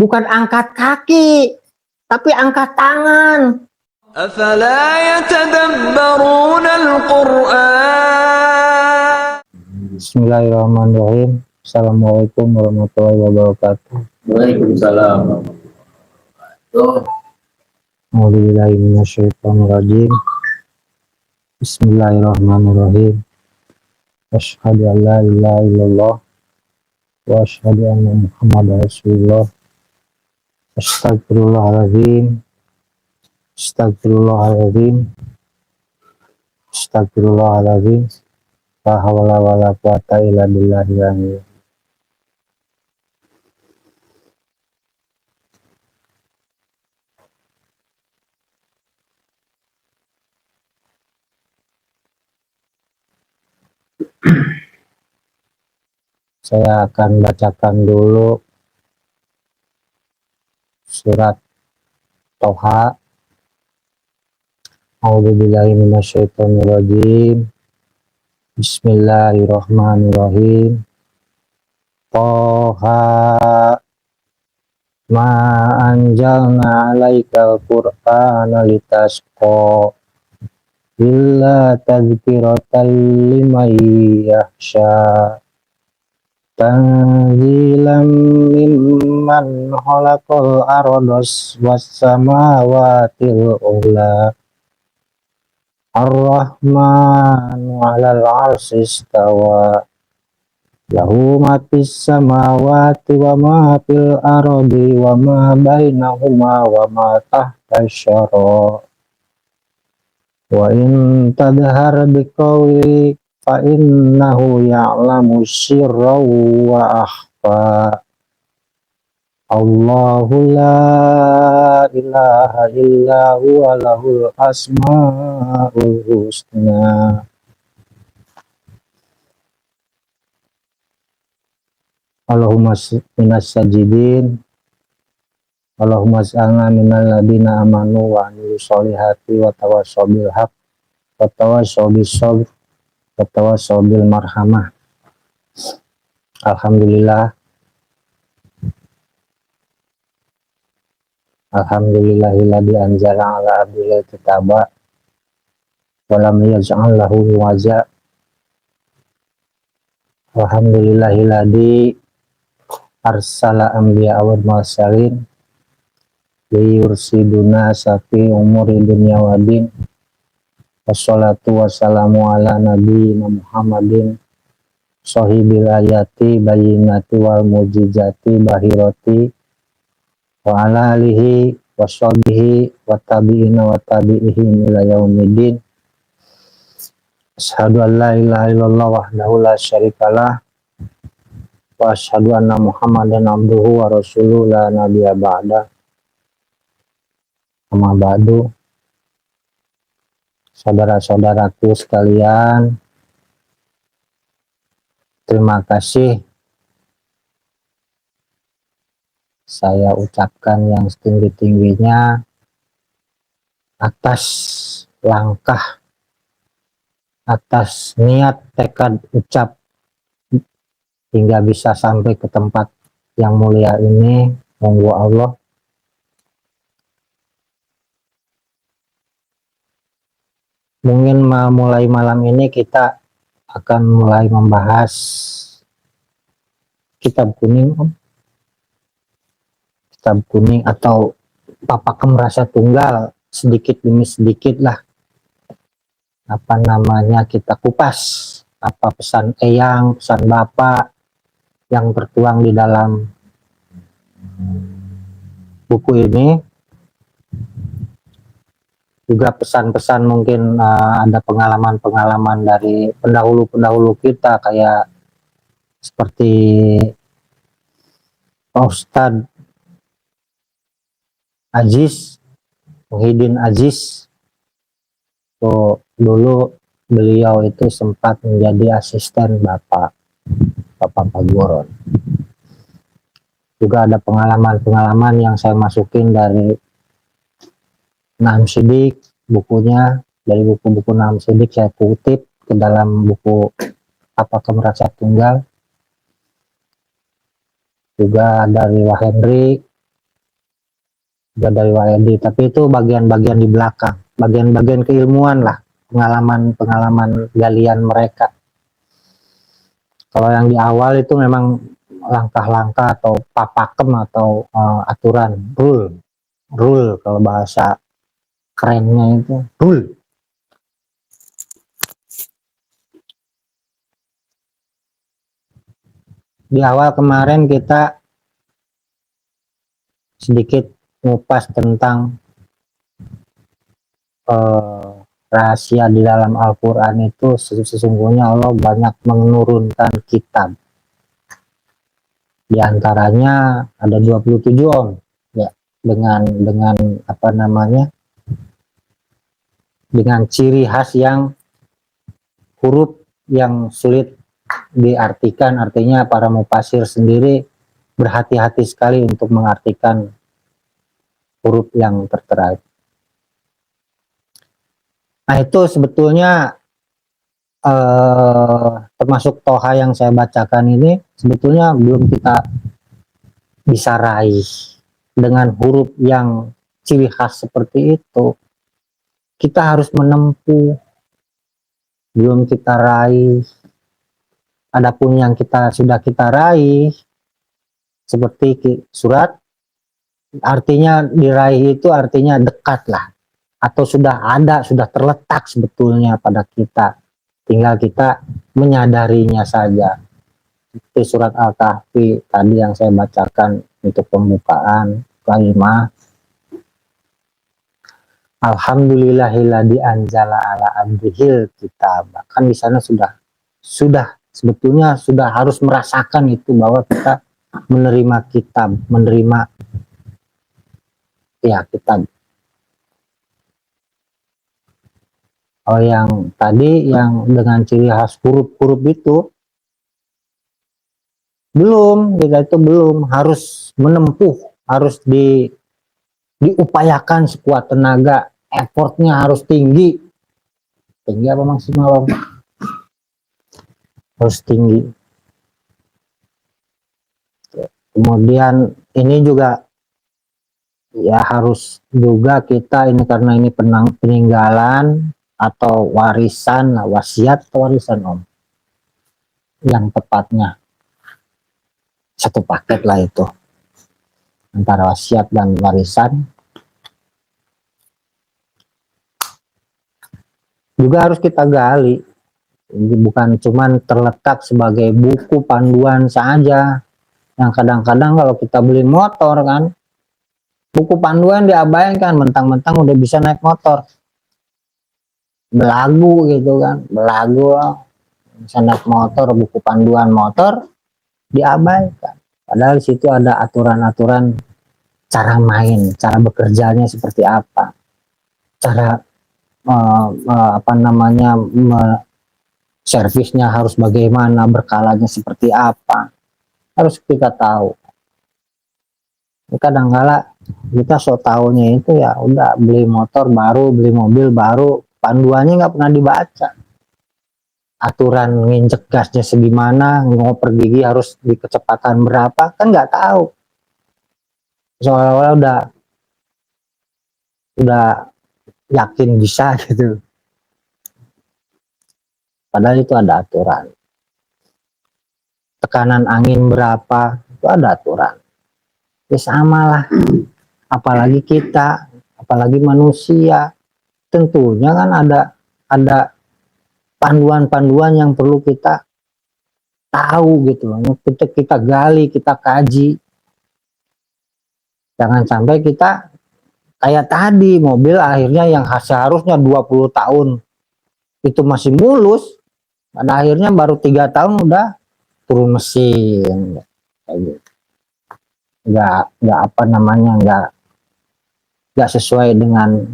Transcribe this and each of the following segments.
bukan angkat kaki, tapi angkat tangan. أفلا يتدبرون القرآن. Bismillahirrahmanirrahim. Assalamualaikum warahmatullahi wabarakatuh. Waalaikumsalam. A'udzubillahi minasyaitonirrajim. Bismillahirrahmanirrahim. Asyhadu an la ilaha illallah wa asyhadu anna Muhammadar Rasulullah. Astagfirullahaladzim. Astagfirullahaladzim. Astagfirullahaladzim. La haula wala quwata illa billahil aliyyil. Saya akan bacakan dulu surat Toha. A'udzubillahi minasyaitonirrajim. Bismillahirrahmanirrahim. Toha ma anjalna 'alaikal qur'ana litasqa illa tadhkiratan liman yakhsha tanzilam mimman khalaqal arda was samawatil ula ar-rahmanu 'alal 'arsy istawa lahu ma fis samawati wa ma fil ardi wa ma bainahuma wa ma tahta syara wa in tadhhar biqawli fa innahu ya'lamu sirra wa akhfa. Allahu la ilaha illa huwa lahul asmaul husna. Allahumma minas sajidin. Allahumma sa'alna minal ladina amanu wa amilu sholihati wa tawassaw bil haq wa tawassaw bis sabr wa tawassaw bil marhamah. Alhamdulillah. Alhamdulillahilladzi anzala ala abdihil kitaba wa lam yaj'al lahu iwaja. Alhamdulillahilladzi arsala anbiya wal mursalin liyursiduna safi umuri dunya wa din. Wassalatu wassalamu ala nabiyyina Muhammadin sahibil ayati bayyinati wal mujizati bahirati wa ala alihi wa sahbihi wa tabi'ina wa tabi'ihim ila yaumiddin. Asyhadu an la ilaha illallah wahdahu la syarikalah wa asyhadu anna Muhammadan abduhu wa rasuluhu la nabiyya ba'da. Amma ba'du. Saudara-saudaraku sekalian, terima kasih saya ucapkan yang setinggi-tingginya atas langkah, atas niat, tekad, ucap hingga bisa sampai ke tempat yang mulia ini. Monggo Allah mungkin mulai malam ini kita akan mulai membahas kitab kuning, kitab kuning atau Papakem Rasa Tunggal, sedikit demi sedikit lah apa namanya kita kupas apa pesan eyang, pesan bapak yang tertuang di dalam buku ini. Juga pesan-pesan mungkin ada pengalaman-pengalaman dari pendahulu-pendahulu kita kayak seperti Ustadz Aziz, Muhyiddin Aziz. So, dulu beliau itu sempat menjadi asisten Bapak Paguron. Juga ada pengalaman-pengalaman yang saya masukin dari Naam Sidik, bukunya dari buku-buku Naam Sidik saya kutip ke dalam buku Papakem Rasa Tunggal. Juga dari Wah Henry, dari WAED, tapi itu bagian-bagian di belakang, bagian-bagian keilmuan lah, pengalaman galian mereka. Kalau yang di awal itu memang langkah-langkah atau papakem atau aturan, rule kalau bahasa kerennya itu rule. Di awal kemarin kita sedikit ngupas tentang rahasia di dalam Al-Quran itu. Sesungguhnya Allah banyak menurunkan kitab. Di antaranya ada 27 om, ya, dengan apa namanya, dengan ciri khas yang huruf yang sulit diartikan. Artinya para mufasir sendiri berhati-hati sekali untuk mengartikan huruf yang tertera. Nah itu sebetulnya termasuk Toha yang saya bacakan ini sebetulnya belum kita bisa raih dengan huruf yang ciri khas seperti itu. Kita harus menempuh, belum kita raih. Adapun yang sudah kita raih seperti surat, artinya diraih itu artinya dekat lah, atau sudah ada, sudah terletak sebetulnya pada kita, tinggal kita menyadarinya saja. Seperti surat Al-Kahfi tadi yang saya bacakan untuk pembukaan kalimah, Alhamdulillahilladzi anzala ala abdihil kitab. Kan di sana sudah sebetulnya sudah harus merasakan itu, bahwa kita menerima kitab, menerima ya kitab. Oh yang tadi yang dengan ciri khas huruf-huruf itu belum, kita itu belum, harus menempuh, harus diupayakan sekuat tenaga, effortnya harus tinggi apa maksimal, harus tinggi. Kemudian ini juga ya harus juga kita ini, karena ini peninggalan atau warisan, wasiat atau warisan om, yang tepatnya satu paket lah itu antara wasiat dan warisan. Juga harus kita gali, bukan cuman terletak sebagai buku panduan saja. Yang kadang-kadang kalau kita beli motor kan, buku panduan diabaikan, mentang-mentang udah bisa naik motor, belagu gitu kan, belagu bisa naik motor, buku panduan motor diabaikan. Padahal di situ ada aturan-aturan cara main, cara bekerjanya seperti apa, cara apa namanya, servisnya harus bagaimana, berkalanya seperti apa, harus kita tahu. Kadang-kala kita so taunya itu ya udah beli motor baru, beli mobil baru, panduannya nggak pernah dibaca. Aturan nginjek gasnya segimana, ngoper gigi harus di kecepatan berapa, kan nggak tahu. Seolah-olah udah yakin bisa gitu. Padahal itu ada aturan. Tekanan angin berapa, itu ada aturan. Ya sama lah. Apalagi kita, apalagi manusia, tentunya kan ada panduan-panduan yang perlu kita tahu gitu loh. Kita gali, kita kaji. Jangan sampai kita kayak tadi, mobil akhirnya yang seharusnya 20 tahun itu masih mulus, pada akhirnya baru 3 tahun udah turun mesin. Nggak apa namanya, nggak sesuai dengan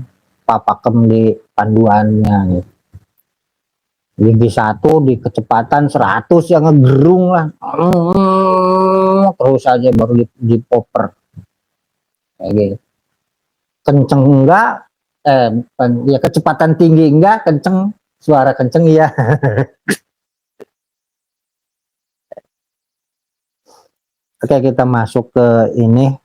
papakem di panduannya gitu. Gigi 1 di kecepatan 100 yang ngegerung lah, terus aja baru di popper kayak gitu. Kenceng enggak, ya kecepatan tinggi enggak, kenceng, suara kenceng iya. Oke, kita masuk ke ini,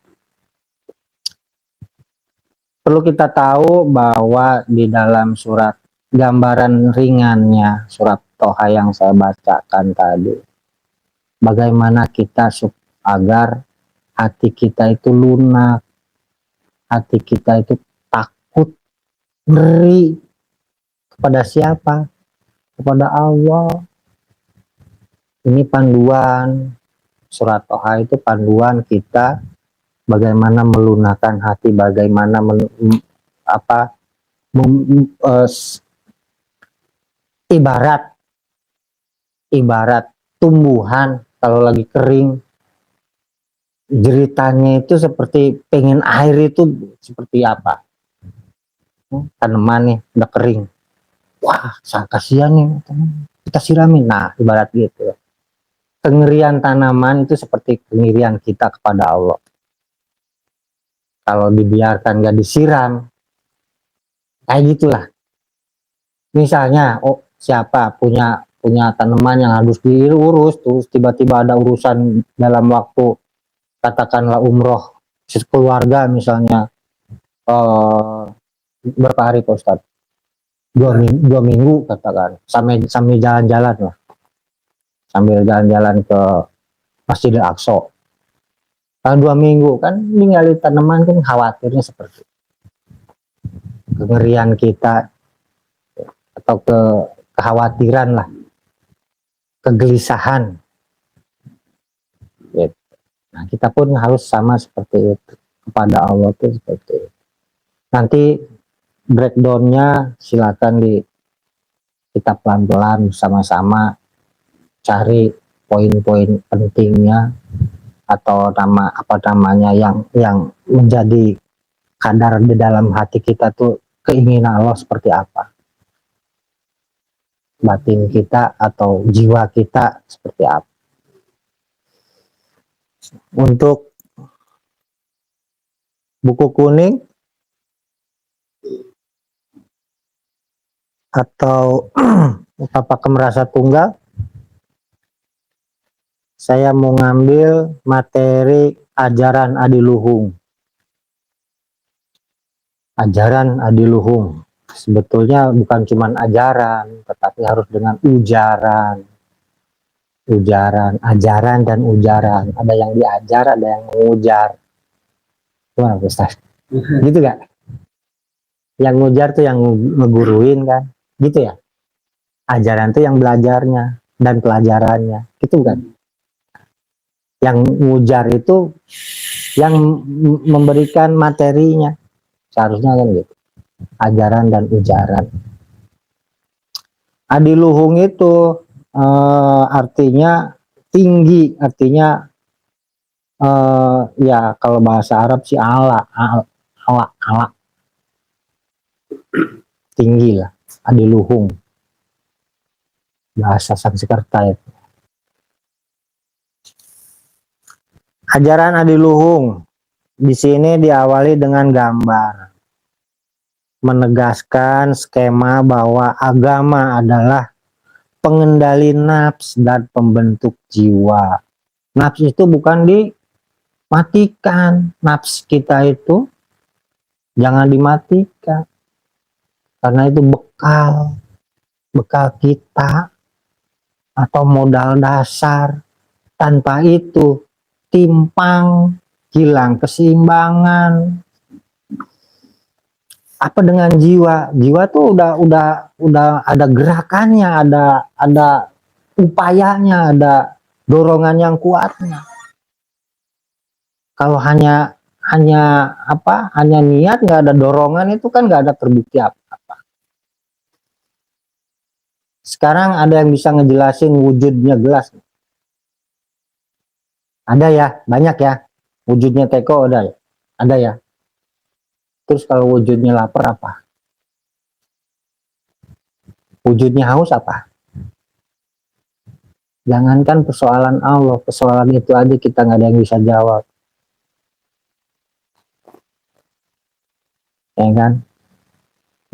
Perlu kita tahu bahwa di dalam surat, gambaran ringannya surat Toha yang saya bacakan tadi, bagaimana kita agar hati kita itu lunak, hati kita itu takut, ngeri kepada siapa? Kepada Allah. Ini panduan surat Toha, itu panduan kita bagaimana melunakkan hati, bagaimana ibarat tumbuhan kalau lagi kering, jeritanya itu seperti pengen air, itu seperti apa? Tanaman nih udah kering, wah kasihan nih, kita siramin. Nah, ibarat gitu. Kengerian tanaman itu seperti kengerian kita kepada Allah. Kalau dibiarkan gak disiram, kayak gitulah. Misalnya, siapa punya tanaman yang harus diurus, terus tiba-tiba ada urusan dalam waktu, katakanlah umroh keluarga misalnya, berapa hari Pak Ustadz? 2 minggu katakan, sambil jalan-jalan lah, sambil jalan-jalan ke Masjidil Aqsa. Kalau 2 minggu kan ninggalin tanaman, kan khawatirnya seperti kengerian kita atau kekhawatiran lah, kegelisahan. Gitu. Nah, kita pun harus sama seperti itu kepada Allah itu seperti itu. Nanti breakdownnya silakan kita pelan-pelan sama-sama cari poin-poin pentingnya, atau namanya yang menjadi kadar di dalam hati kita tuh, keinginan Allah seperti apa, batin kita atau jiwa kita seperti apa. Untuk buku kuning atau Tapak Merasa Tunggal, saya mau ngambil materi ajaran Adiluhung. Ajaran Adiluhung sebetulnya bukan cuma ajaran, tetapi harus dengan ujaran, ajaran dan ujaran. Ada yang diajar, ada yang mengujar. Wah, Ustaz, gitu gak? Yang ngujar tuh yang ngeguruin kan, gitu ya. Ajaran tuh yang belajarnya dan pelajarannya, gitu kan. Yang ngujar itu yang memberikan materinya, seharusnya kan gitu. Ajaran dan ujaran. Adiluhung itu artinya tinggi, artinya ya kalau bahasa Arab sih ala tinggi lah, Adiluhung, bahasa Sanskerta itu. Ajaran Adiluhung di sini diawali dengan gambar, menegaskan skema bahwa agama adalah pengendali nafs dan pembentuk jiwa. Nafs itu bukan dimatikan, nafs kita itu jangan dimatikan, karena itu bekal kita atau modal dasar. Tanpa itu timpang, hilang keseimbangan. Apa dengan jiwa? Jiwa tuh udah ada gerakannya, ada upayanya, ada dorongan yang kuatnya. Kalau hanya niat, nggak ada dorongan, itu kan nggak ada terbukti apa-apa. Sekarang ada yang bisa ngejelasin wujudnya gelas? Ada ya, banyak ya. Wujudnya teko ada ya. Terus kalau wujudnya lapar apa? Wujudnya haus apa? Jangankan persoalan Allah, persoalan itu aja kita nggak ada yang bisa jawab. Ya kan?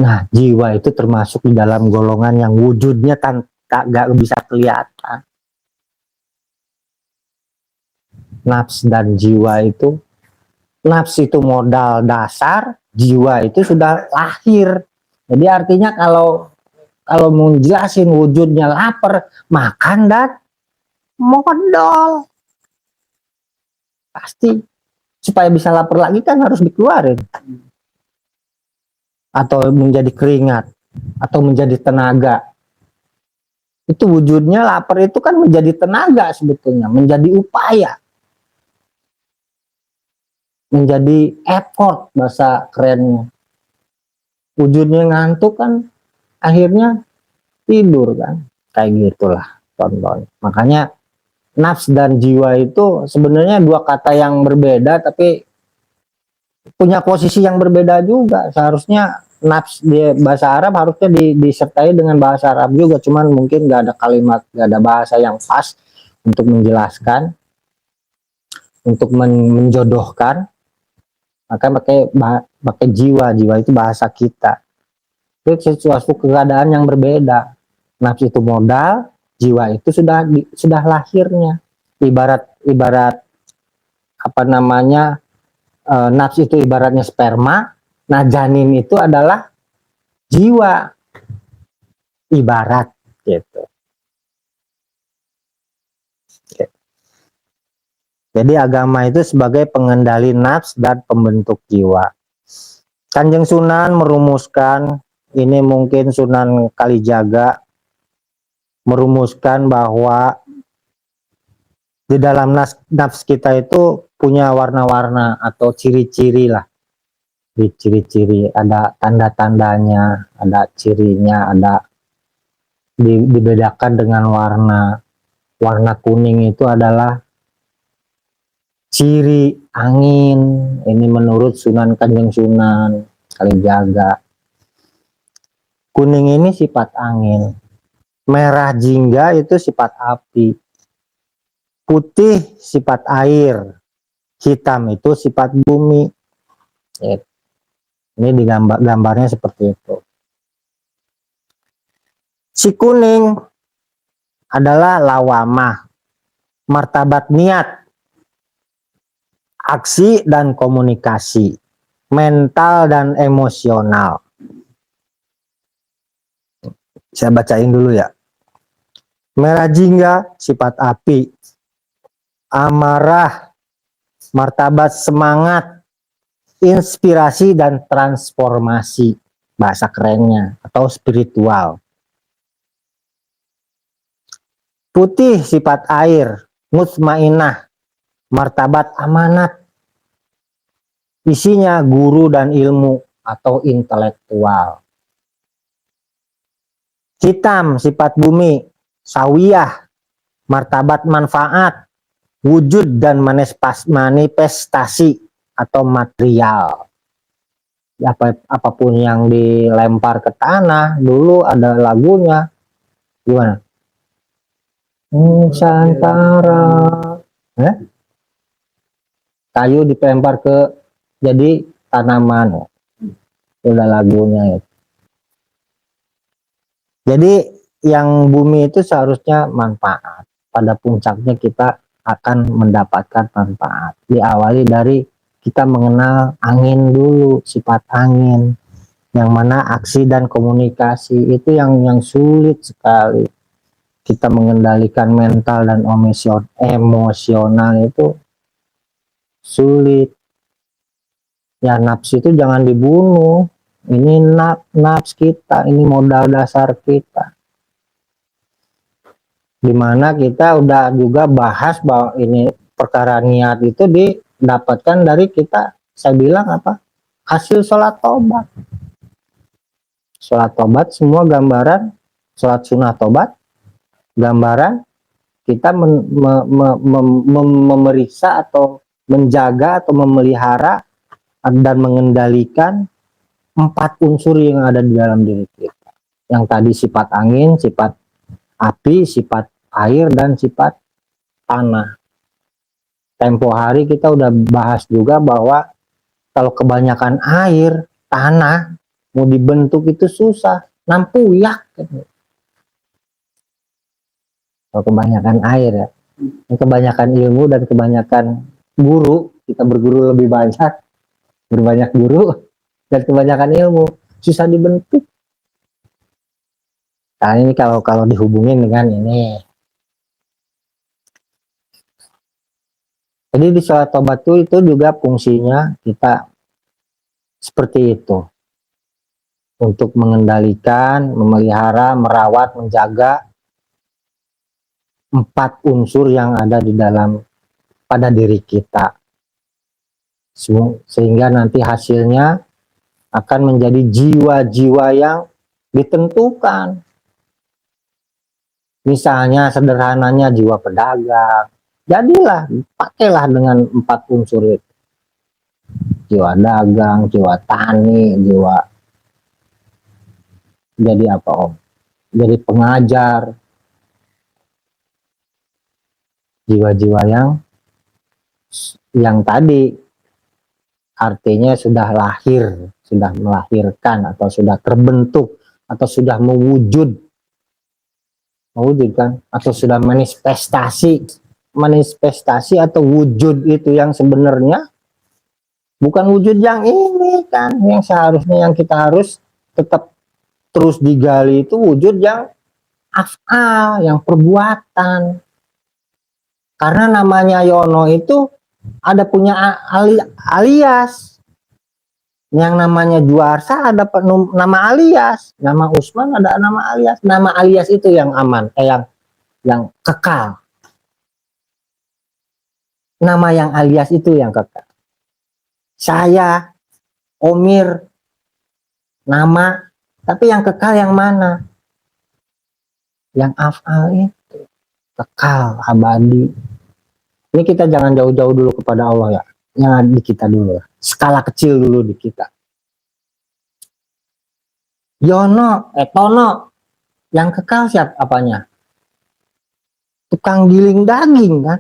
Nah, jiwa itu termasuk di dalam golongan yang wujudnya nggak bisa kelihatan. Nafs dan jiwa itu nafsu itu modal dasar, jiwa itu sudah lahir. Jadi artinya kalau mau jelasin wujudnya lapar, makan dan modal. Pasti supaya bisa lapar lagi kan harus dikeluarin. Atau menjadi keringat, atau menjadi tenaga. Itu wujudnya lapar itu kan menjadi tenaga sebetulnya, menjadi upaya. Menjadi effort bahasa kerennya. Wujudnya ngantuk kan akhirnya tidur kan. Kayak gitulah contohnya. Makanya nafs dan jiwa itu sebenarnya dua kata yang berbeda tapi punya posisi yang berbeda juga. Seharusnya nafs di bahasa Arab harusnya disertai dengan bahasa Arab juga, cuman mungkin nggak ada kalimat, nggak ada bahasa yang pas untuk menjelaskan, untuk menjodohkan, maka pakai jiwa. Jiwa itu bahasa kita. Itu sesuatu keadaan yang berbeda. Nafs itu modal, jiwa itu sudah lahirnya. Ibarat apa namanya, nafs itu ibaratnya sperma, nah janin itu adalah jiwa, ibarat gitu. Jadi agama itu sebagai pengendali nafs dan pembentuk jiwa. Kanjeng Sunan merumuskan, ini mungkin Sunan Kalijaga merumuskan bahwa di dalam nafs kita itu punya warna-warna atau ciri-ciri lah. Di ciri-ciri ada tanda-tandanya, ada cirinya, ada dibedakan dengan warna. Warna kuning itu adalah ciri angin. Ini menurut Sunan Kanjeng Sunan Kalijaga. Kuning ini sifat angin. Merah jingga itu sifat api. Putih sifat air. Hitam itu sifat bumi. Ini gambarnya seperti itu. Si kuning adalah lawamah, martabat niat, aksi dan komunikasi, mental dan emosional. Saya bacain dulu ya. Merah jingga sifat api, amarah, martabat semangat, inspirasi dan transformasi, bahasa kerennya, atau spiritual. Putih sifat air, mutmainah, martabat amanat, isinya guru dan ilmu atau intelektual. Hitam sifat bumi, sawiyah, martabat manfaat, wujud dan manifestasi atau material. Apapun yang dilempar ke tanah, dulu ada lagunya, gimana? Nusantara, kayu dilempar ke jadi tanaman, udah lagunya ya. Jadi yang bumi itu seharusnya manfaat. Pada puncaknya kita akan mendapatkan manfaat. Diawali dari kita mengenal angin dulu, sifat angin, yang mana aksi dan komunikasi itu yang sulit sekali. Kita mengendalikan mental dan emosional itu sulit. Ya nafsu itu jangan dibunuh. Ini nafs kita, ini modal dasar kita. Dimana kita udah juga bahas bahwa ini perkara niat itu didapatkan dari kita, saya bilang apa? Hasil sholat tobat. Sholat tobat semua gambaran, sholat sunnah tobat, gambaran kita memeriksa atau menjaga atau memelihara dan mengendalikan 4 unsur yang ada di dalam diri kita. Yang tadi sifat angin, sifat api, sifat air, dan sifat tanah. Tempo hari kita udah bahas juga bahwa kalau kebanyakan air, tanah, mau dibentuk itu susah, nampuyak. Kalau kebanyakan air ya, kebanyakan ilmu dan kebanyakan guru kita berguru lebih banyak, berbanyak guru dan kebanyakan ilmu, susah dibentuk. Nah ini kalau dihubungin dengan ini. Jadi di sholat tobat itu juga fungsinya kita seperti itu. Untuk mengendalikan, memelihara, merawat, menjaga 4 unsur yang ada di dalam pada diri kita. Sehingga nanti hasilnya akan menjadi jiwa-jiwa yang ditentukan. Misalnya sederhananya jiwa pedagang, jadilah, pakailah dengan 4 unsur itu. Jiwa dagang, jiwa tani, jiwa jadi apa Om? Jadi pengajar. Jiwa-jiwa yang tadi artinya sudah lahir, sudah melahirkan atau sudah terbentuk atau sudah mewujud kan, atau sudah manifestasi atau wujud itu yang sebenarnya bukan wujud yang ini kan, yang seharusnya yang kita harus tetap terus digali itu wujud yang af'al, yang perbuatan. Karena namanya Yono itu ada punya alias. Yang namanya Juarsa ada nama alias. Nama Usman ada nama alias. Nama alias itu yang aman, yang kekal. Nama yang alias itu yang kekal. Saya, Omir, nama, tapi yang kekal yang mana? Yang af'al itu. Kekal, abadi. Ini kita jangan jauh-jauh dulu kepada Allah ya. Yang di kita dulu. Skala kecil dulu di kita. Yono, Tono. Yang kekal siapa apanya? Tukang giling daging kan.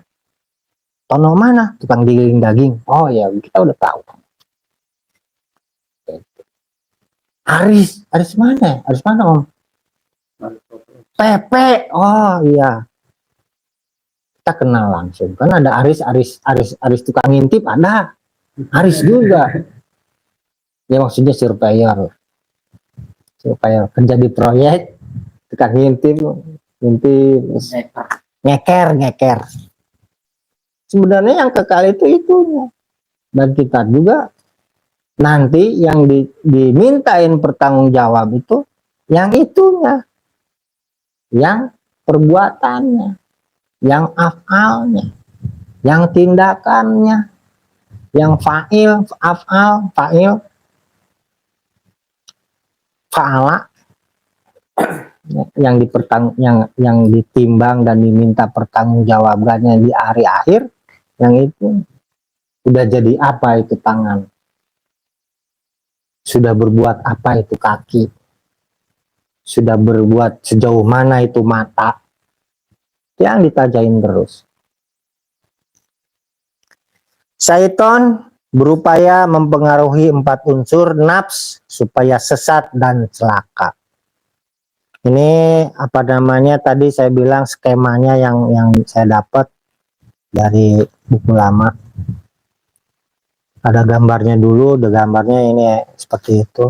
Tono mana? Tukang giling daging. Oh ya, kita udah tahu. Aris mana? Aris mana Om? Pepe. Oh iya. Kita kenal langsung. Kan ada Aris tukang ngintip ada. Aris juga. Ya maksudnya surveyor kerja di proyek, tukang ngintip, ngeker. Sebenarnya yang kekal itu itunya. Dan kita juga nanti yang dimintain pertanggung jawab itu yang itunya, yang perbuatannya, yang af'alnya, yang tindakannya, yang fa'il, af'al, fa'il, fa'ala, yang ditimbang dan diminta pertanggungjawabannya di hari akhir, yang itu sudah jadi apa itu tangan, sudah berbuat apa itu kaki, sudah berbuat sejauh mana itu mata, yang ditajain terus. Syaiton berupaya mempengaruhi 4 unsur nafs supaya sesat dan celaka. Ini apa namanya, tadi saya bilang skemanya yang saya dapat dari buku lama. Ada gambarnya dulu, ada gambarnya ini seperti itu,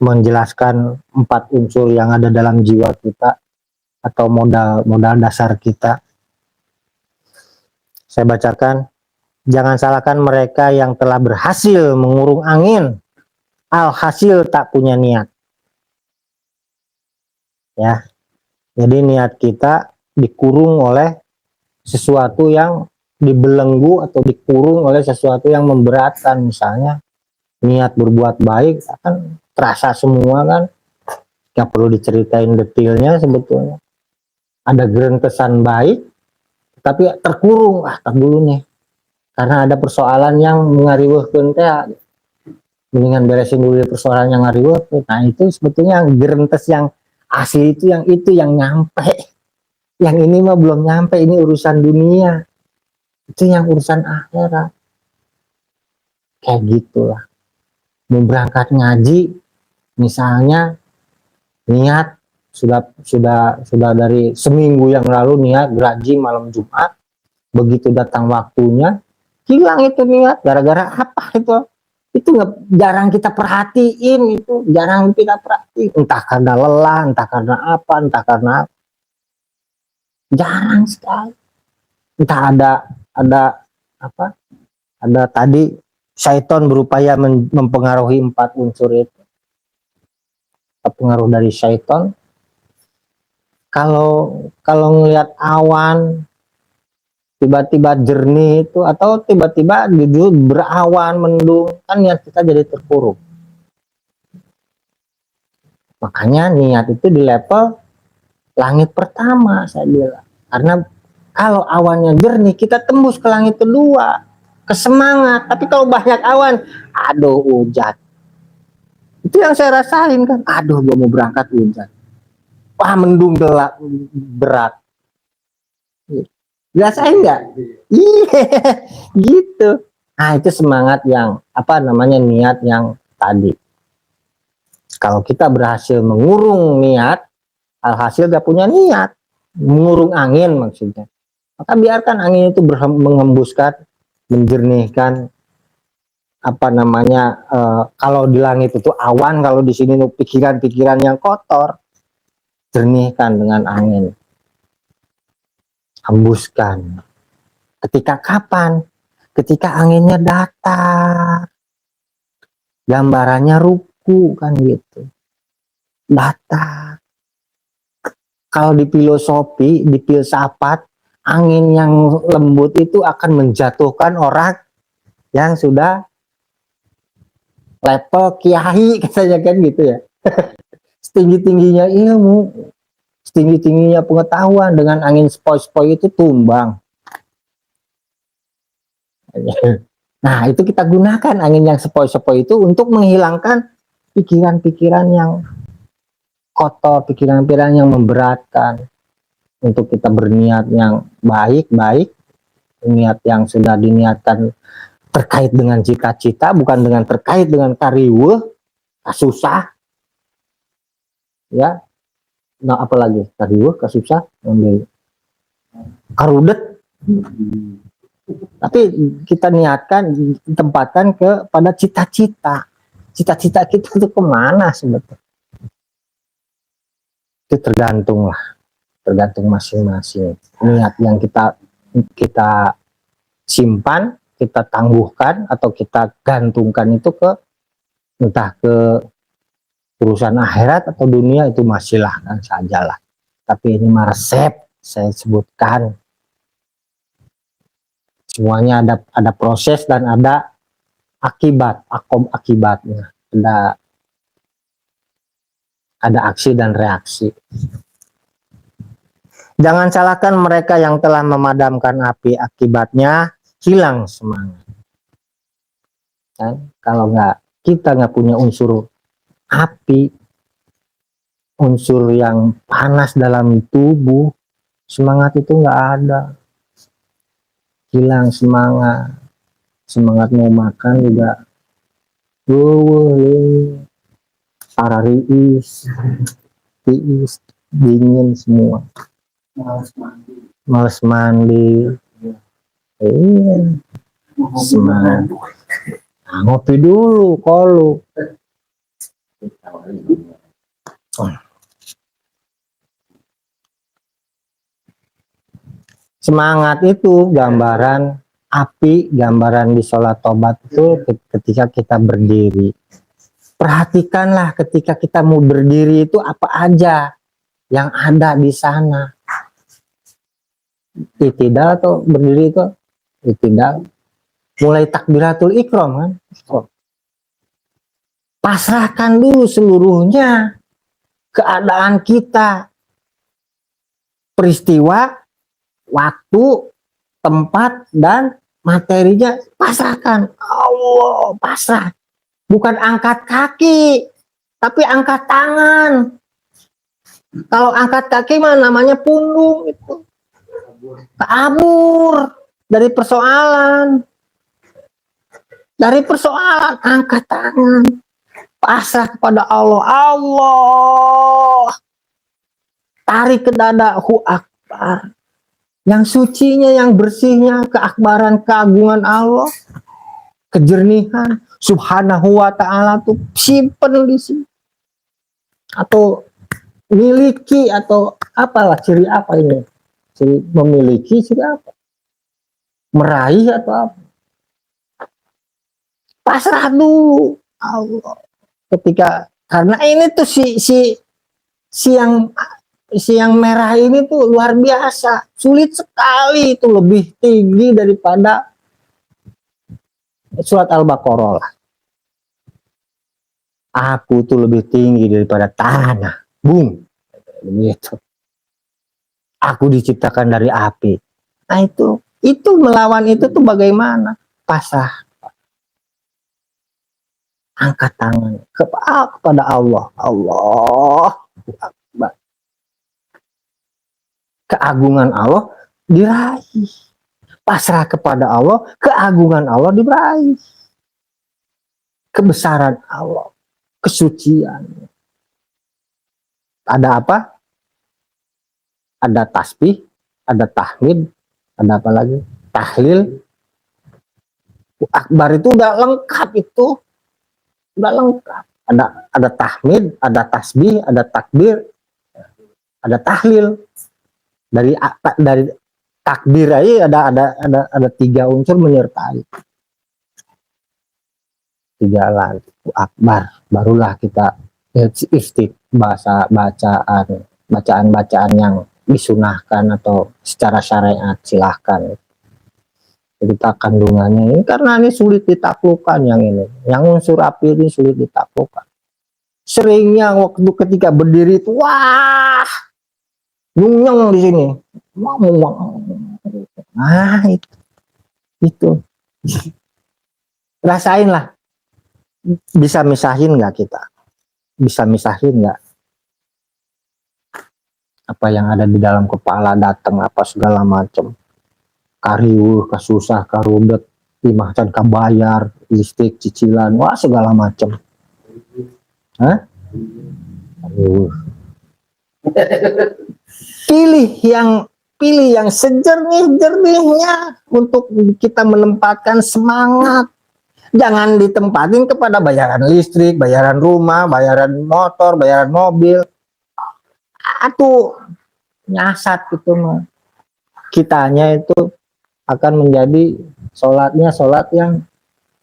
menjelaskan 4 unsur yang ada dalam jiwa kita atau modal dasar kita. Saya bacakan. Jangan salahkan mereka yang telah berhasil mengurung angin, alhasil tak punya niat. Ya, jadi niat kita dikurung oleh sesuatu yang dibelenggu atau dikurung oleh sesuatu yang memberatkan. Misalnya niat berbuat baik akan terasa semua kan, nggak perlu diceritain detailnya sebetulnya. Ada gerentesan baik, tapi terkurung, tak dulu nih, karena ada persoalan yang ngariweuhkeun teh, mendingan beresin dulu persoalan yang ngariweuh. Nah itu sebetulnya yang gerentes, yang asli itu yang nyampe. Yang ini mah belum nyampe, ini urusan dunia, itu yang urusan akhirat. Kayak gitulah. Mau berangkat ngaji, misalnya niat sudah dari seminggu yang lalu niat ngaji malam Jumat, begitu datang waktunya hilang itu niat. Gara-gara apa itu? Itu jarang kita perhatiin, itu jarang kita perhatiin. Entah karena lelah, entah karena apa, entah karena apa. Jarang sekali. Entah ada apa? Ada tadi syaitan berupaya mempengaruhi 4 unsur itu. Pengaruh dari syaitan. Kalau ngelihat awan tiba-tiba jernih itu, atau tiba-tiba berawan mendung, kan niat kita jadi terpuruk. Makanya niat itu di level langit pertama saya bilang. Karena kalau awannya jernih, kita tembus ke langit kedua, ke semangat. Tapi kalau banyak awan, aduh hujan. Itu yang saya rasain kan. Aduh, gue mau berangkat hujan. Wah, mendung gelap berat. Rasain nggak? Iya, gitu. Nah, itu semangat yang apa namanya, niat yang tadi. Kalau kita berhasil mengurung niat, alhasil gak punya niat, mengurung angin maksudnya. Maka biarkan angin itu mengembuskan, menjernihkan apa namanya, kalau di langit itu awan, kalau di sini pikiran-pikiran yang kotor, jernihkan dengan angin, hembuskan. Ketika kapan? Ketika anginnya datar, gambarannya ruku kan gitu, datar. Kalau di filosofi, di filsafat, angin yang lembut itu akan menjatuhkan orang yang sudah level kiai katanya kan gitu ya. Setinggi-tingginya ilmu, setinggi-tingginya pengetahuan, dengan angin sepoi-sepoi itu tumbang. Nah, itu kita gunakan angin yang sepoi-sepoi itu untuk menghilangkan pikiran-pikiran yang kotor, pikiran-pikiran yang memberatkan, untuk kita berniat yang baik-baik, niat yang sudah diniatkan terkait dengan cita-cita, bukan dengan terkait dengan kariweh, kasusah, ya. Nah, apalagi kariweh, kasusah, karudet. Tapi kita niatkan, tempatkan kepada cita-cita. Cita-cita kita itu kemana sebetulnya? Itu tergantung masing-masing. Niat yang kita simpan, kita tangguhkan, atau kita gantungkan itu ke entah ke urusan akhirat atau dunia, itu masih silahkan sajalah. Tapi ini resep saya sebutkan. Semuanya ada proses dan ada akibatnya, ada aksi dan reaksi. Jangan salahkan mereka yang telah memadamkan api, akibatnya hilang semangat. Dan kalau kita nggak punya unsur api, unsur yang panas dalam tubuh, semangat itu nggak ada. Hilang semangat mau makan juga parariis, dingin semua, males mandi. Iya, semangat. Nah, ngopi dulu kalau semangat itu gambaran api, gambaran di sholat tobat itu ketika kita berdiri. Perhatikanlah ketika kita mau berdiri itu apa aja yang ada di sana. Itidal atau berdiri itu itidal, mulai takbiratul ikram kan. Pasrahkan dulu seluruhnya, keadaan kita, peristiwa, waktu, tempat, dan materinya, pasrahkan. Allah, pasrah. Bukan angkat kaki, tapi angkat tangan. Kalau angkat kaki mah namanya punggung itu. Kabur dari persoalan. Dari persoalan, angkat tangan. Pasrah kepada Allah. Allah. Tarik ke dada, hu akbar. yang sucinya, yang bersihnya, keakbaran, keagungan Allah, kejernihan subhanahu wa ta'ala tuh simpen di sini. Atau miliki, atau apalah, ciri apa ini? Ciri memiliki, ciri apa? Meraih atau apa? Pasrah dulu Allah. Ketika, karena ini tuh si yang merah ini tuh luar biasa, sulit sekali, itu lebih tinggi daripada surat Al-Baqarah lah. Aku tuh lebih tinggi daripada tanah, bung, begitu. Aku diciptakan dari api. Nah itu melawan itu tuh bagaimana? Pasrah, angkat tangan kepada Allah. Allah, keagungan Allah diraih. Pasrah kepada Allah, keagungan Allah diraih. Kebesaran Allah, kesucian. Ada apa? Ada tasbih, ada tahmid, ada apa lagi? Tahlil. Akbar itu udah lengkap itu. Udah lengkap. Ada tahmid, ada tasbih, ada takbir, ada tahlil. Dari takbir aja ada 3 unsur menyertai. 3 alat akbar, barulah kita istik bacaan yang disunahkan atau secara syariat, silahkan. Kita kandungannya ini karena ini sulit ditaklukkan, yang unsur api ini sulit ditaklukkan. Seringnya waktu ketika berdiri itu wah nyung di sini. Nah itu rasain lah. Bisa misahin nggak kita? Bisa misahin nggak apa yang ada di dalam kepala datang apa segala macam, kariuh, kasusah, karudet, timahcan, kabayar, listrik, cicilan, wah segala macam. Hah? Pilih yang sejernih-jernihnya untuk kita menempatkan semangat. Jangan ditempatin kepada bayaran listrik, bayaran rumah, bayaran motor, bayaran mobil. Atuh nyasat gitu mah. Kitanya itu akan menjadi sholatnya sholat yang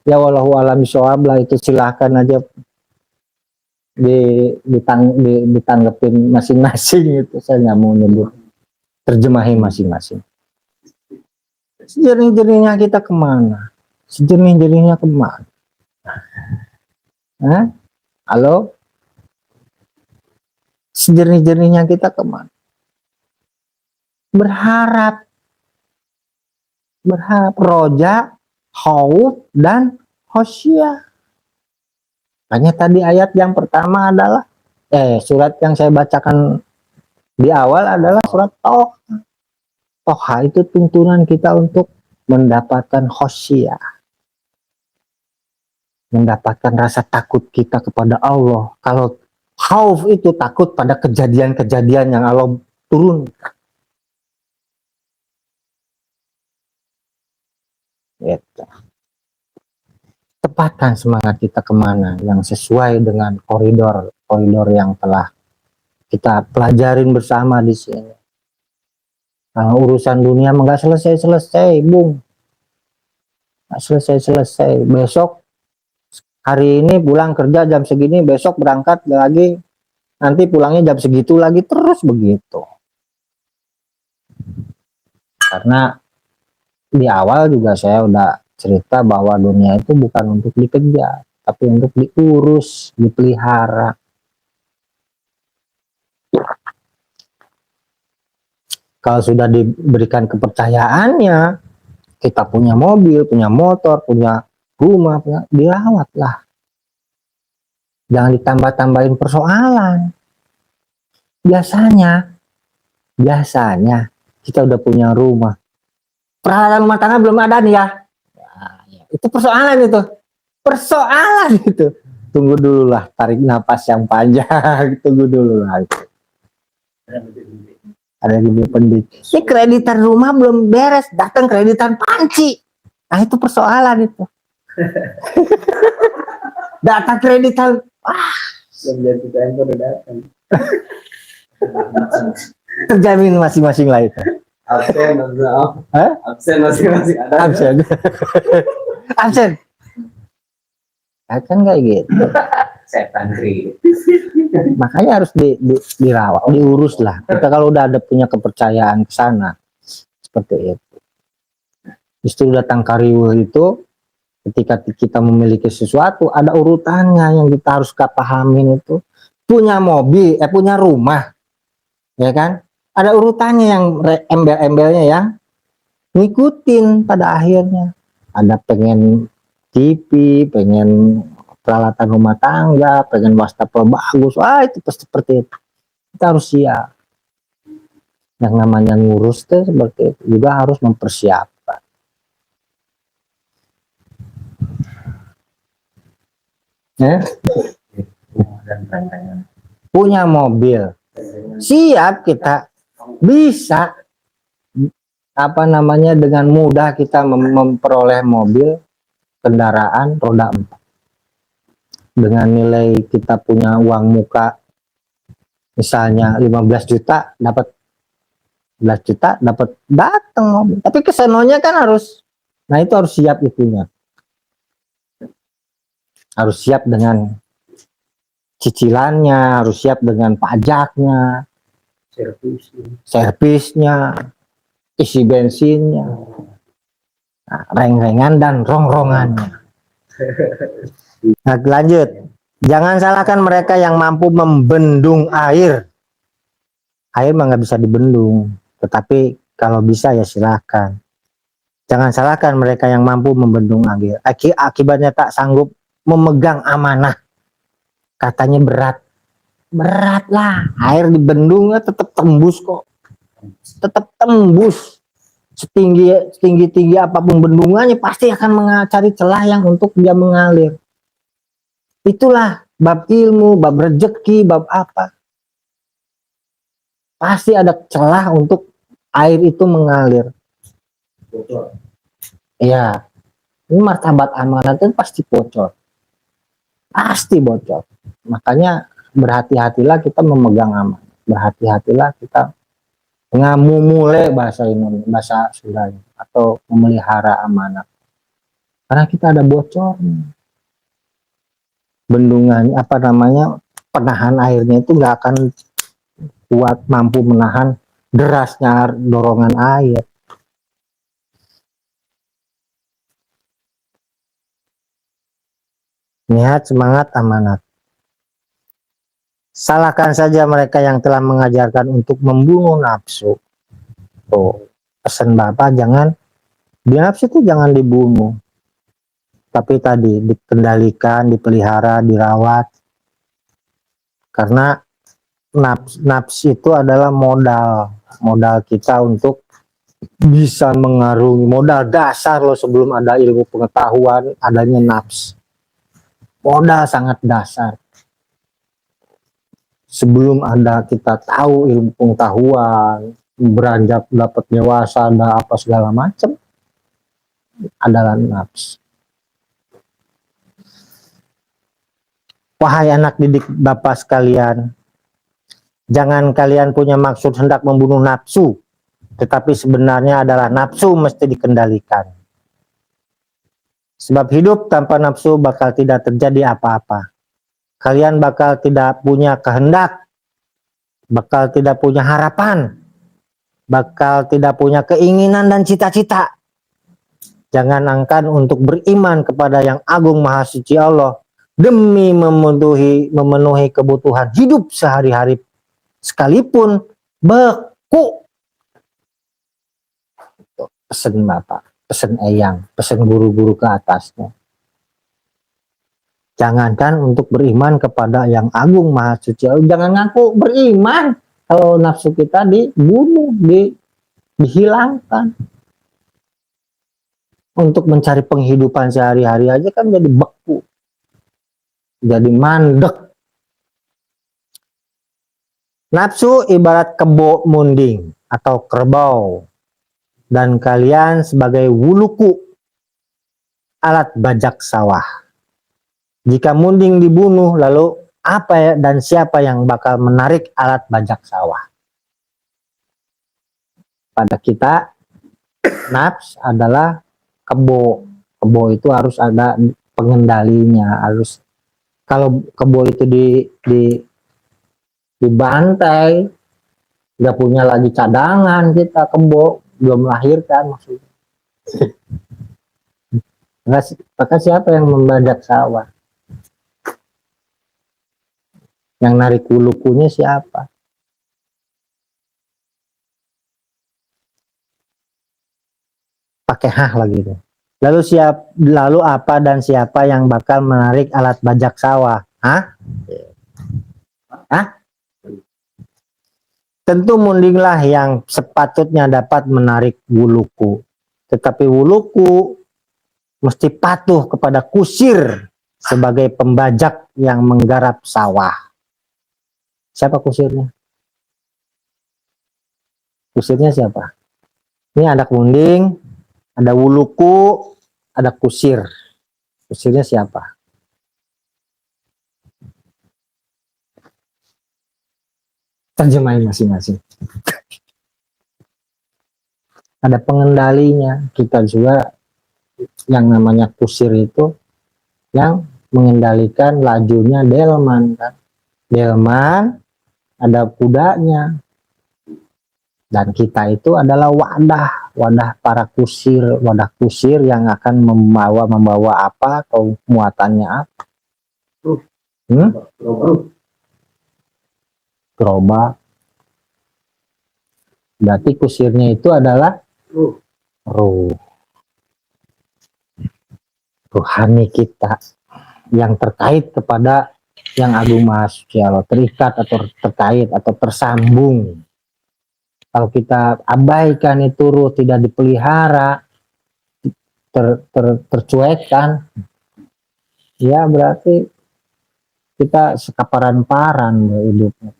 ya wallahu alam bishawab lah, itu silahkan aja ditanggepin masing-masing, itu saya nggak mau nyebut, terjemahin masing-masing. Sejernih-jernihnya kita kemana? Sejernih-jernihnya kemana? Hah? Halo? Sejernih-jernihnya kita kemana? Berharap, roja, khauf, dan khosyah. Makanya tadi ayat yang pertama adalah surat yang saya bacakan di awal adalah surat Toha. Toha itu tuntunan kita untuk mendapatkan khosyah, mendapatkan rasa takut kita kepada Allah. Kalau khauf itu takut pada kejadian-kejadian yang Allah turun. Gitu. Tepatkan semangat kita kemana yang sesuai dengan koridor yang telah kita pelajarin bersama di sini. Kalau urusan dunia nggak selesai, bung, nggak selesai. Besok hari ini pulang kerja jam segini, besok berangkat lagi, nanti pulangnya jam segitu lagi, terus begitu. Karena di awal juga saya udah cerita bahwa dunia itu bukan untuk dikejar, tapi untuk diurus, dipelihara. Kalau sudah diberikan kepercayaannya, kita punya mobil, punya motor, punya rumah, dirawatlah. Jangan ditambah-tambahin persoalan. Biasanya kita udah punya rumah, peralatan rumah tangga belum ada nih ya. Itu persoalan itu. Tunggu dulu lah, tarik napas yang panjang. Tunggu dulu lah itu. Ada yang pendik. Ini kreditan rumah belum beres, datang kreditan panci. Nah itu persoalan itu. Data kreditan, Belum jadi PTN udah datang. terjamin masing-masing lah itu. Absen, maaf. Hah? Absen masing-masing ada. Absen. Absen. Kan kayak gitu. Setan kri. Makanya harus dirawat, diurus lah. Kita kalau udah ada punya kepercayaan ke sana, seperti itu. Justru datang kariwul itu, ketika kita memiliki sesuatu, ada urutannya yang kita harus pahamin itu. Punya mobil, punya rumah, ya kan? Ada urutannya yang embel-embelnya yang ngikutin pada akhirnya. Ada pengen TV, pengen peralatan rumah tangga, pengen wastafel bagus, itu pasti seperti itu. Kita harus siap. Yang namanya ngurus tuh seperti itu, juga harus mempersiapkan. Punya mobil, siap kita bisa dengan mudah kita memperoleh mobil kendaraan roda 4 dengan nilai kita punya uang muka misalnya 15 juta dapat 11 juta dapat datang mobil, tapi kesanonya kan harus, nah itu harus siap itunya, harus siap dengan cicilannya, harus siap dengan pajaknya, servisnya, isi bensinnya, nah, reng-rengan dan rong-rongannya. Nah, lanjut. Jangan salahkan mereka yang mampu membendung air. Air mah nggak bisa dibendung, tetapi kalau bisa ya silakan. Jangan salahkan mereka yang mampu membendung air. Akibatnya tak sanggup memegang amanah. Katanya berat. Berat lah. Air dibendungnya tetap tembus kok. Tetap tembus. Setinggi apapun bendungannya pasti akan mencari celah yang untuk dia mengalir. Itulah bab ilmu, bab rezeki, bab apa. Pasti ada celah untuk air itu mengalir. Iya. Ini martabat amanat itu pasti bocor. Pasti bocor. Makanya berhati-hatilah kita memegang amanat. Berhati-hatilah kita ngamumule bahasa ini, bahasa Sundanya, atau memelihara amanat. Karena kita ada bocornya. Bendungan penahan airnya itu nggak akan kuat, mampu menahan derasnya dorongan air. Niat, semangat, amanat. Salahkan saja mereka yang telah mengajarkan untuk membunuh nafsu. Tuh, pesan Bapak jangan, nafsu itu jangan dibunuh. Tapi tadi dikendalikan, dipelihara, dirawat. Karena nafsu itu adalah modal kita untuk bisa mengarungi, modal dasar loh sebelum ada ilmu pengetahuan, adanya nafsu. Modal sangat dasar. Sebelum ada kita tahu ilmu pengetahuan, beranjak dapat dewasa, ada apa segala macam, adalah nafsu. Wahai anak didik Bapak sekalian, jangan kalian punya maksud hendak membunuh nafsu, tetapi sebenarnya adalah nafsu mesti dikendalikan. Sebab hidup tanpa nafsu bakal tidak terjadi apa-apa. Kalian bakal tidak punya kehendak, bakal tidak punya harapan, bakal tidak punya keinginan dan cita-cita. Jangan angkan untuk beriman kepada yang agung maha suci Allah, demi memenuhi kebutuhan hidup sehari-hari sekalipun beku. Pesan Bapak, pesan Eyang, pesan guru-guru ke atasnya. Jangankan untuk beriman kepada yang agung maha suci Allah, jangan ngaku beriman kalau nafsu kita dibunuh, dihilangkan. Untuk mencari penghidupan sehari-hari aja kan jadi beku, jadi mandek. Nafsu ibarat kebo munding atau kerbau, dan kalian sebagai wuluku, alat bajak sawah. Jika munding dibunuh, lalu apa ya dan siapa yang bakal menarik alat bajak sawah? Pada kita, nafs adalah kebo. Kebo itu harus ada pengendalinya, harus kalau kebo itu dibantai, nggak punya lagi cadangan, kita kebo belum melahirkan maksudnya. Maka siapa yang membajak sawah? Yang narik wulukunya siapa? Pakai hah lagi tuh. Lalu apa dan siapa yang bakal menarik alat bajak sawah? Hah? Hah? Tentu mundinglah yang sepatutnya dapat menarik wuluku. Tetapi wuluku mesti patuh kepada kusir sebagai pembajak yang menggarap sawah. Siapa kusirnya? Kusirnya siapa? Ini ada munding, ada wuluku, ada kusir. Kusirnya siapa? Terjemahin masing-masing. Ada pengendalinya. Kita juga yang namanya kusir itu yang mengendalikan lajunya delman kan. Delman ada kudanya. Dan kita itu adalah wadah para kusir, wadah kusir yang akan membawa apa atau muatannya apa? Gerobak. Berarti kusirnya itu adalah ruh. Rohani kita yang terkait kepada yang Agung Maha Suci Allah, terikat atau terkait atau tersambung. Kalau kita abaikan itu ruh, tidak dipelihara, tercuekkan, ya berarti kita sekaparan-paran hidupnya.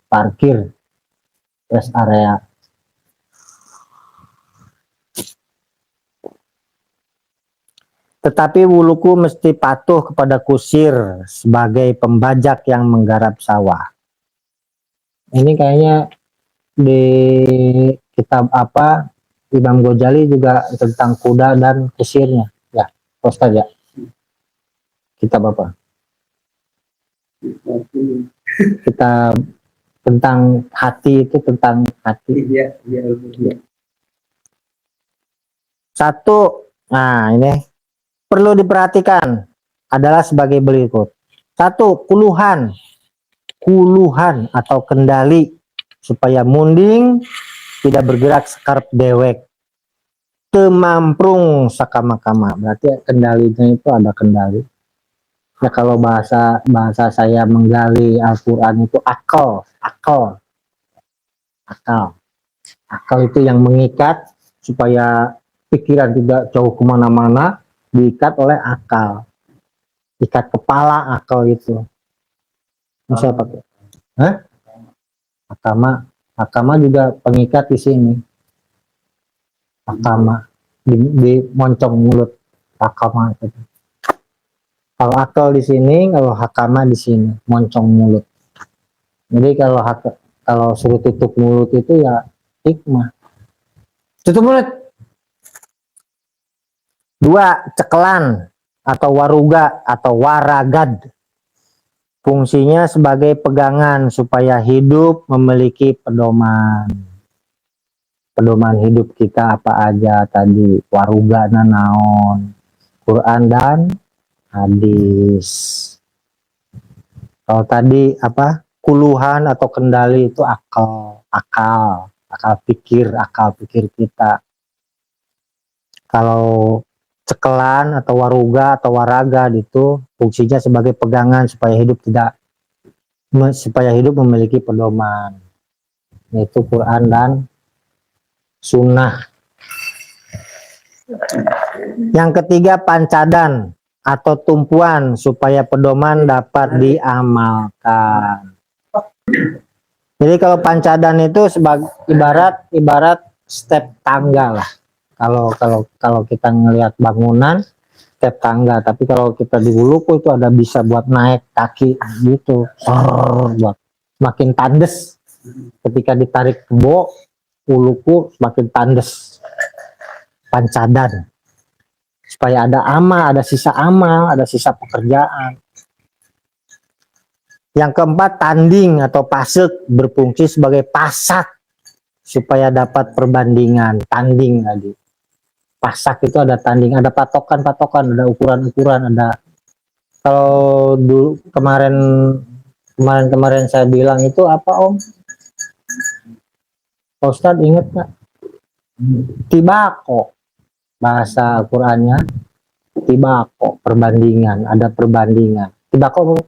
Parkir rest area. Tetapi wuluku mesti patuh kepada kusir sebagai pembajak yang menggarap sawah. Ini kayaknya di kitab apa Imam Ghazali juga tentang kuda dan kusirnya. Ya, Ustaz ya. Kitab apa? Kita tentang hati itu tentang hati. Iya. Satu, nah ini perlu diperhatikan adalah sebagai berikut. Satu, kuluhan atau kendali supaya munding tidak bergerak sekarep dewek. Temamprung sakama-kama. Berarti kendalinya itu ada kendali. Ya kalau bahasa saya menggali Al-Quran itu akal itu yang mengikat supaya pikiran tidak jauh kemana-mana, diikat oleh akal, ikat kepala akal itu. Bisa pakai akama juga pengikat di sini. Akama di moncong mulut akama itu. Kalau akal di sini, kalau hakama di sini, moncong mulut. Jadi kalau suruh tutup mulut itu ya hikmah. Tutup mulut. Dua, cekelan atau waruga atau waragad. Fungsinya sebagai pegangan supaya hidup memiliki pedoman. Pedoman hidup kita apa aja tadi, waruga naon, Quran dan hadis. Kalau tadi apa kuluhan atau kendali itu akal pikir kita. Kalau cekelan atau waruga atau waraga itu fungsinya sebagai pegangan supaya hidup memiliki pedoman, yaitu Quran dan Sunnah. Yang ketiga, pancadan atau tumpuan supaya pedoman dapat diamalkan. Jadi kalau pancadan itu sebagai ibarat step tangga lah. Kalau kita ngelihat bangunan step tangga, tapi kalau kita di Wuluku itu ada bisa buat naik kaki gitu, buat makin tandes. Ketika ditarik kebo Wuluku semakin tandes. Pancadan supaya ada amal, ada sisa pekerjaan. Yang keempat, tanding atau pasek berfungsi sebagai pasak supaya dapat perbandingan. Tanding tadi. Pasak itu ada tanding, ada patokan-patokan, ada ukuran-ukuran, ada. Kalau dulu kemarin saya bilang itu apa Om? Pak Ustadz inget nggak? Tibako. Bahasa Al-Qurannya tibako, perbandingan, ada perbandingan. Tibako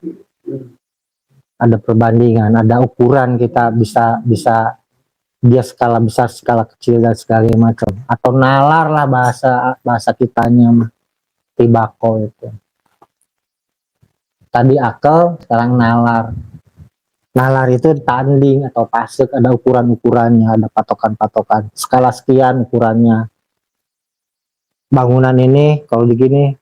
ada perbandingan, ada ukuran, kita bisa dia skala besar, skala kecil dan segala macam, atau nalar lah bahasa kitanya mah. Tibako itu tadi akal, sekarang nalar. Nalar itu tanding atau pasek, ada ukuran-ukurannya, ada patokan-patokan, skala sekian ukurannya. Bangunan ini kalau begini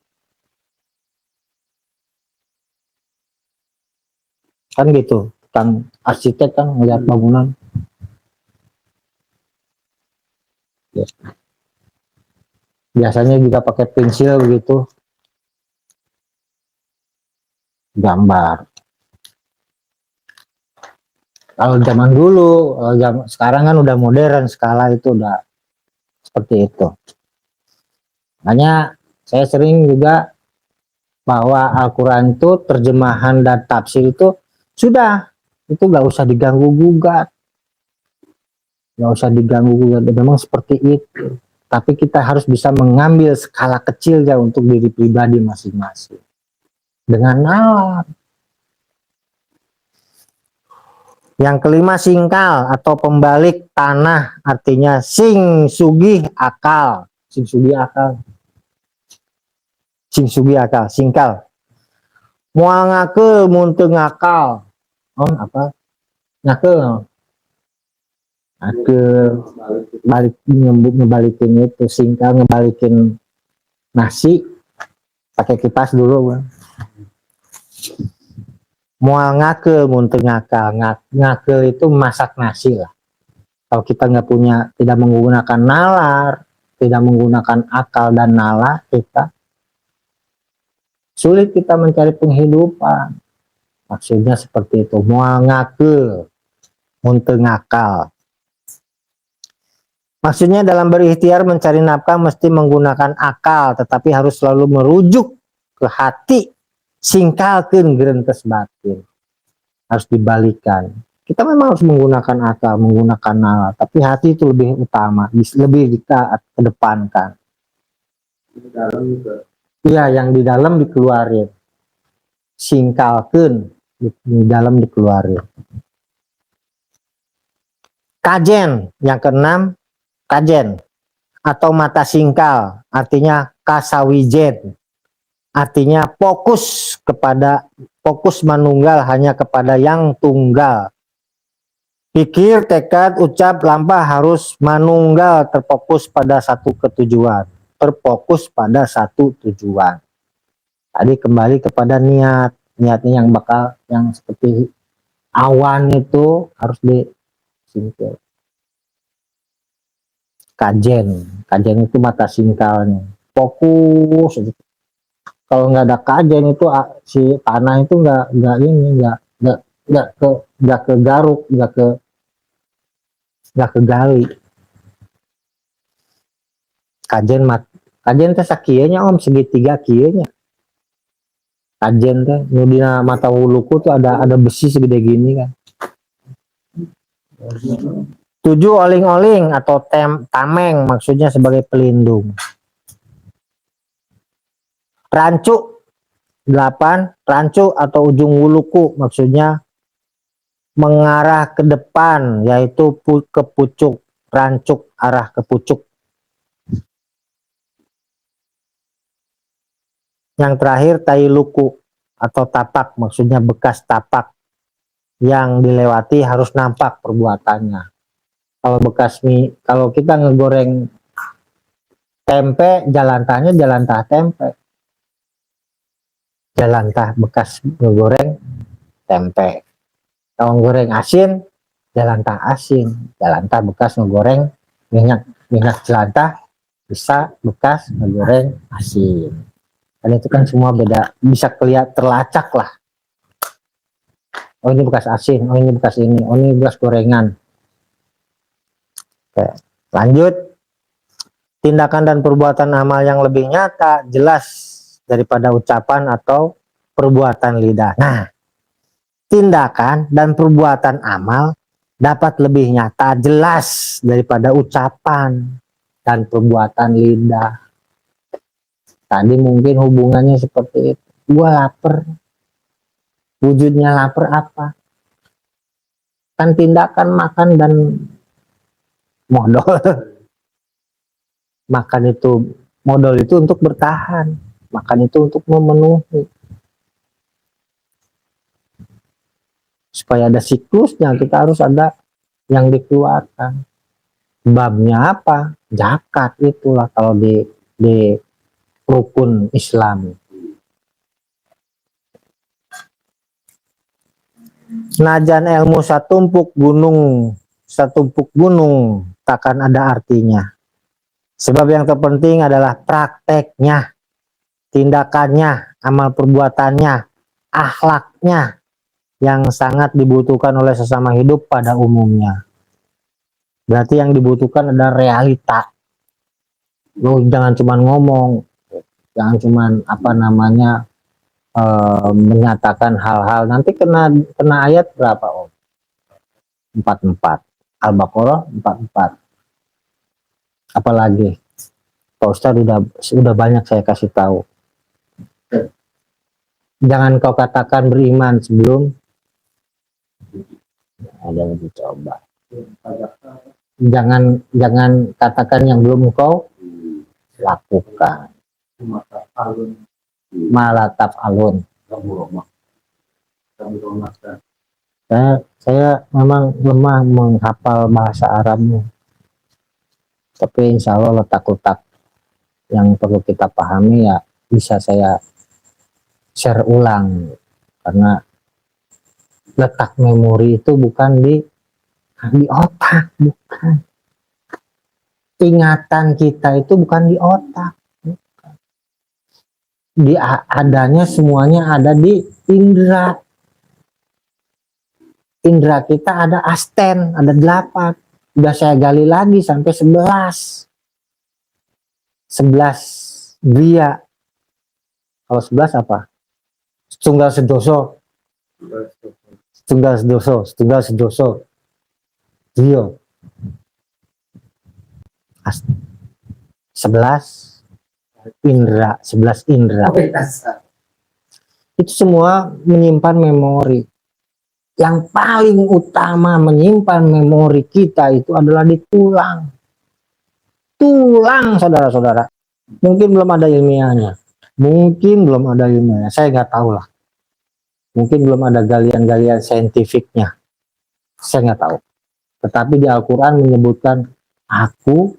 kan gitu, kan arsitek kan melihat bangunan. Biasanya juga pakai pensil begitu, gambar. Kalau zaman dulu, sekarang kan udah modern, skala itu udah seperti itu. Makanya saya sering juga bahwa Al-Quran itu terjemahan dan tafsir itu sudah, itu nggak usah diganggu gugat, memang seperti itu. Tapi kita harus bisa mengambil skala kecil ya untuk diri pribadi masing-masing dengan nalar. Yang kelima, singkal atau pembalik tanah, artinya sing sugih akal. Sing sugih akal. Sing sugih akal, singkal. Moal ngakeul mun teu ngakal. Oh, apa? Ngakeul. Ngakeul balik ngebalikin itu, singkal ngebalikin nasi pakai kipas dulu. Moal ngakeul mun teu ngakal. Ngakeul itu masak nasi lah. Kalau kita nggak punya, tidak menggunakan nalar, tidak menggunakan akal dan nalar, kita sulit kita mencari penghidupan. Maksudnya seperti itu. Moal ngakeul mun teu ngakal. Maksudnya dalam berikhtiar mencari nafkah mesti menggunakan akal, tetapi harus selalu merujuk ke hati. Singkalkeun geurentes batin. Harus dibalikan. Kita memang harus menggunakan akal, menggunakan nalar, tapi hati itu lebih utama, lebih kita kedepankan. Iya, yang di dalam dikeluarin. Singkalkeun, di dalam dikeluarin. Kajen, yang keenam, kajen atau mata singkal, artinya kasawijen, artinya fokus manunggal hanya kepada yang tunggal. Pikir, tekad, ucap, lampah harus manunggal, terfokus pada satu ketujuan. Terfokus pada satu tujuan. Tadi kembali kepada niat. Niatnya yang seperti awan itu harus disingkir. Kajen itu mata singkalnya. Fokus. Kalau nggak ada kajen itu si tanah itu nggak kegaruk, nggak kegali. Kajen teh sakieunya Om, segitiga kieunya. Kajen teh nu dina mata Wuluku tuh ada besi segede gini kan. 7, oling-oling atau tameng, maksudnya sebagai pelindung. Rancu 8, rancu atau ujung Wuluku, maksudnya mengarah ke depan, yaitu ke pucuk. Rancuk, arah ke pucuk. Yang terakhir, tai luku atau tapak, maksudnya bekas tapak. yang dilewati harus nampak perbuatannya. Kalau bekas mie, kalau kita ngegoreng tempe, jalan tah tempe. Jalan tah bekas ngegoreng tempe. Kalau goreng asin, jalan tah asin. Jalan tah bekas ngegoreng minyak jelantah bisa bekas ngegoreng asin. Dan itu kan semua beda, bisa kelihatan terlacak lah. Oh ini bekas asin, oh ini bekas ini, oh ini bekas gorengan. Oke, lanjut. Tindakan dan perbuatan amal yang lebih nyata, jelas daripada ucapan atau perbuatan lidah. Nah, tindakan dan perbuatan amal dapat lebih nyata, jelas daripada ucapan dan perbuatan lidah. Tadi mungkin hubungannya seperti itu. Gua lapar. Wujudnya lapar apa? Kan tindakan makan dan modal. Makan itu, modal itu untuk bertahan. Makan itu untuk memenuhi. Supaya ada siklusnya, kita harus ada yang dikeluarkan. Babnya apa? Zakat itulah kalau di rukun Islam. Najan ilmu satumpuk gunung takkan ada artinya. Sebab yang terpenting adalah prakteknya, tindakannya, amal perbuatannya, akhlaknya yang sangat dibutuhkan oleh sesama hidup pada umumnya. Berarti yang dibutuhkan adalah realita. Lo jangan cuma ngomong, jangan cuma menyatakan hal-hal. Nanti kena ayat berapa om? 44. Al-Baqarah 44. Apalagi Pak Ustadz sudah banyak saya kasih tahu. Jangan kau katakan beriman sebelum ada yang dicoba. Jangan katakan yang belum kau lakukan. Malataf alun. Saya memang lemah menghafal bahasa Arabnya. Tapi insya Allah letak-letak yang perlu kita pahami ya bisa saya share ulang. Karena letak memori itu bukan di otak, bukan. Ingatan kita itu bukan di otak. Adanya semuanya ada di indera. Indera kita ada asten, ada 8. Udah saya gali lagi sampai 11. 11 dia. Kalau 11 apa? Setunggal sedoso. Setunggal sedoso. Dia. 11 indera, 11 indera. Itu semua menyimpan memori. Yang paling utama menyimpan memori kita itu adalah di tulang. Tulang, saudara-saudara. Mungkin belum ada ilmiahnya. Saya nggak tahu lah. Mungkin belum ada galian-galian saintifiknya. Saya nggak tahu. Tetapi di Al-Quran menyebutkan, aku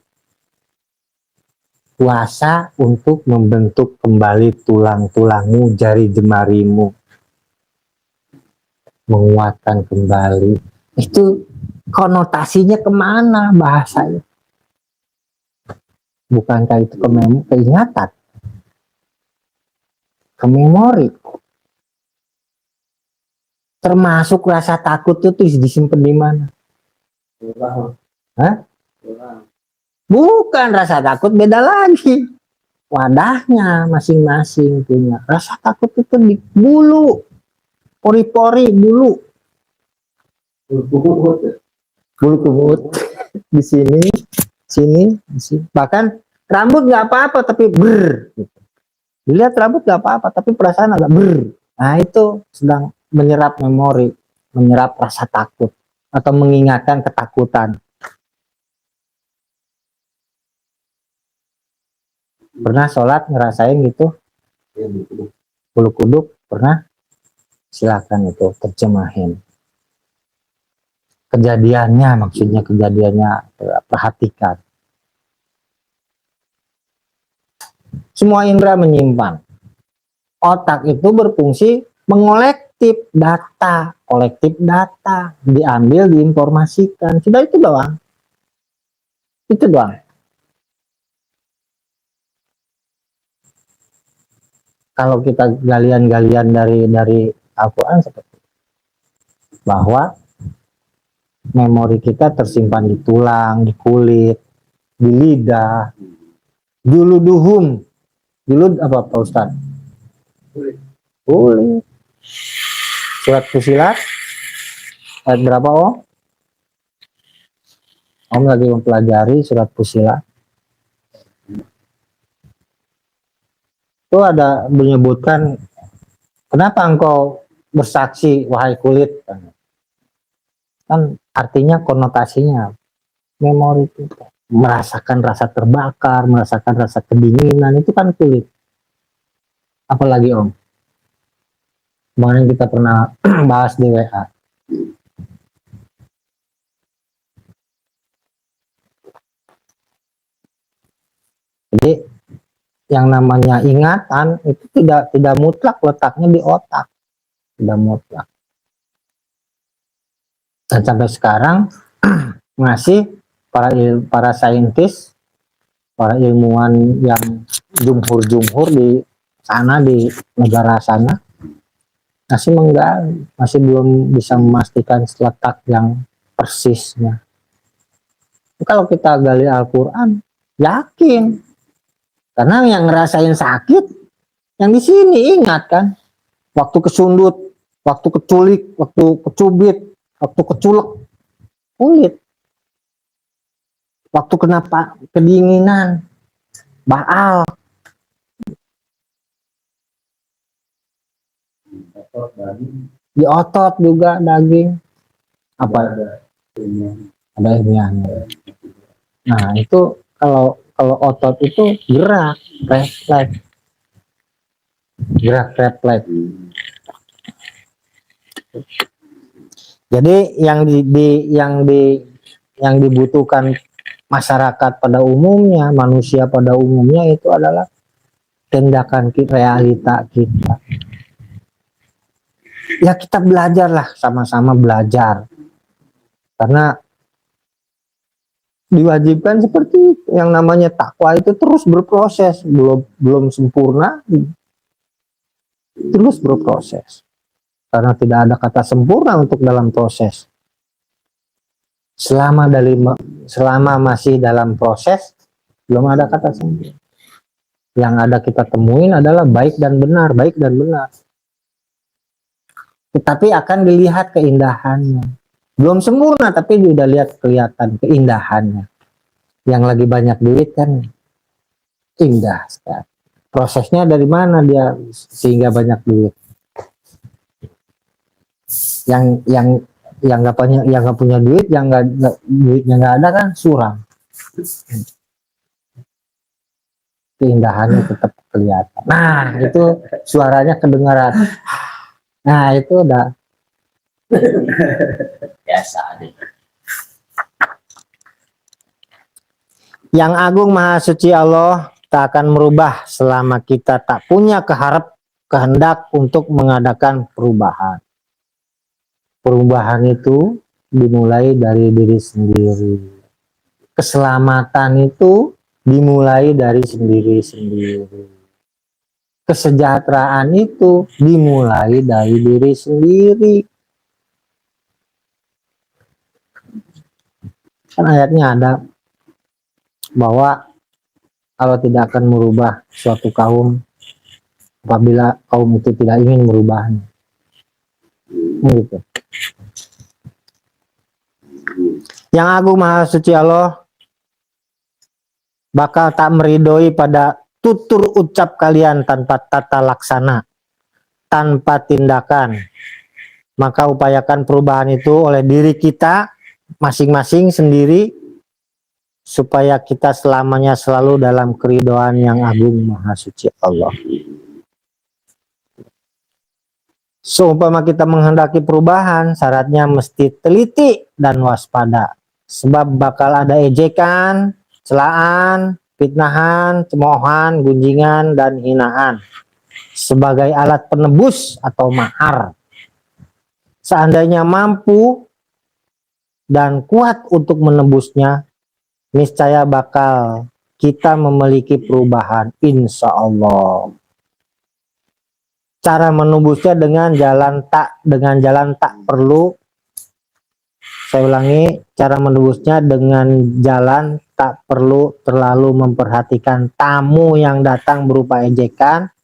puasa untuk membentuk kembali tulang-tulangmu, jari jemarimu. Menguatkan kembali. Itu konotasinya kemana bahasanya? Bukankah itu keingatan? Ke memori. Termasuk rasa takut itu disimpan di mana? Hah? Bukan rasa takut, beda lagi. Wadahnya masing-masing punya. Rasa takut itu di bulu. Pori-pori bulu kumut di sini, bahkan rambut nggak apa-apa tapi dilihat rambut nggak apa-apa tapi perasaan agak nah itu sedang menyerap memori, menyerap rasa takut atau mengingatkan ketakutan. Pernah sholat ngerasain gitu? Bulu kuduk pernah? Silakan itu terjemahin. kejadiannya, maksudnya kejadiannya, perhatikan. Semua indera menyimpan. Otak itu berfungsi mengolektif data, kolektif data, diambil, diinformasikan. Sudah itu doang. Itu doang. Kalau kita galian-galian dari Al-Quran seperti itu. Bahwa memori kita tersimpan di tulang, di kulit, di lidah, juluduhum. Julud apa Pak Ustaz? Kulit. Surat Fusilat ayat berapa Om? Om lagi mempelajari surat Fusilat. Itu ada menyebutkan, kenapa engkau bersaksi wahai kulit? Kan artinya konotasinya memori kita, merasakan rasa terbakar, merasakan rasa kedinginan, itu kan kulit. Apalagi Om, kemarin kita pernah bahas di WA. Jadi yang namanya ingatan itu tidak mutlak letaknya di otak, tidak mutlak. Dan sampai sekarang masih para saintis, para ilmuwan yang jumhur di sana, di negara sana, masih menggali, masih belum bisa memastikan letak yang persisnya. Kalau kita gali Al-Quran, yakin, karena yang ngerasain sakit yang di sini, ingat kan, waktu kesundut, waktu keculik, waktu kecubit, waktu keculek kulit, waktu kenapa kedinginan, baal, di otot juga daging, apa ada ilmiahnya. Nah itu kalau otot itu gerak refleks, gerak refleks. Jadi yang dibutuhkan masyarakat pada umumnya, manusia pada umumnya itu adalah tindakan realita kita. Ya kita belajarlah, sama-sama belajar, karena diwajibkan seperti itu. Yang namanya takwa itu terus berproses, belum sempurna, terus berproses, karena tidak ada kata sempurna untuk dalam proses. Selama masih dalam proses, belum ada kata sempurna. Yang ada kita temuin adalah baik dan benar, baik dan benar. Tetapi akan dilihat keindahannya. Belum sempurna, tapi sudah kelihatan keindahannya. Yang lagi banyak duit kan indah sekali. Prosesnya dari mana dia sehingga banyak duit? Yang nggak punya duit, duitnya nggak ada kan suram. Keindahannya tetap kelihatan. Nah itu suaranya kedengaran. Nah itu udah biasa deh. Yang agung maha suci Allah tak akan merubah selama kita tak punya kehendak untuk mengadakan perubahan. Perubahan itu dimulai dari diri sendiri. Keselamatan itu dimulai dari sendiri-sendiri. Kesejahteraan itu dimulai dari diri sendiri. Kan ayatnya ada bahwa Allah tidak akan merubah suatu kaum apabila kaum itu tidak ingin merubahnya. Gitu. Yang agung maha suci Allah bakal tak meridhoi pada tutur ucap kalian tanpa tata laksana, tanpa tindakan. Maka upayakan perubahan itu oleh diri kita masing-masing sendiri, supaya kita selamanya selalu dalam keridhaan yang agung maha suci Allah. Seumpama kita menghendaki perubahan, syaratnya mesti teliti dan waspada. Sebab bakal ada ejekan, celaan, fitnahan, cemoohan, gunjingan, dan hinaan. Sebagai alat penebus atau mahar. Seandainya mampu dan kuat untuk menebusnya, niscaya bakal kita memiliki perubahan, insya Allah. Cara menembusnya dengan jalan tak perlu. Saya ulangi, cara menembusnya dengan jalan tak perlu terlalu memperhatikan tamu yang datang berupa ejekan,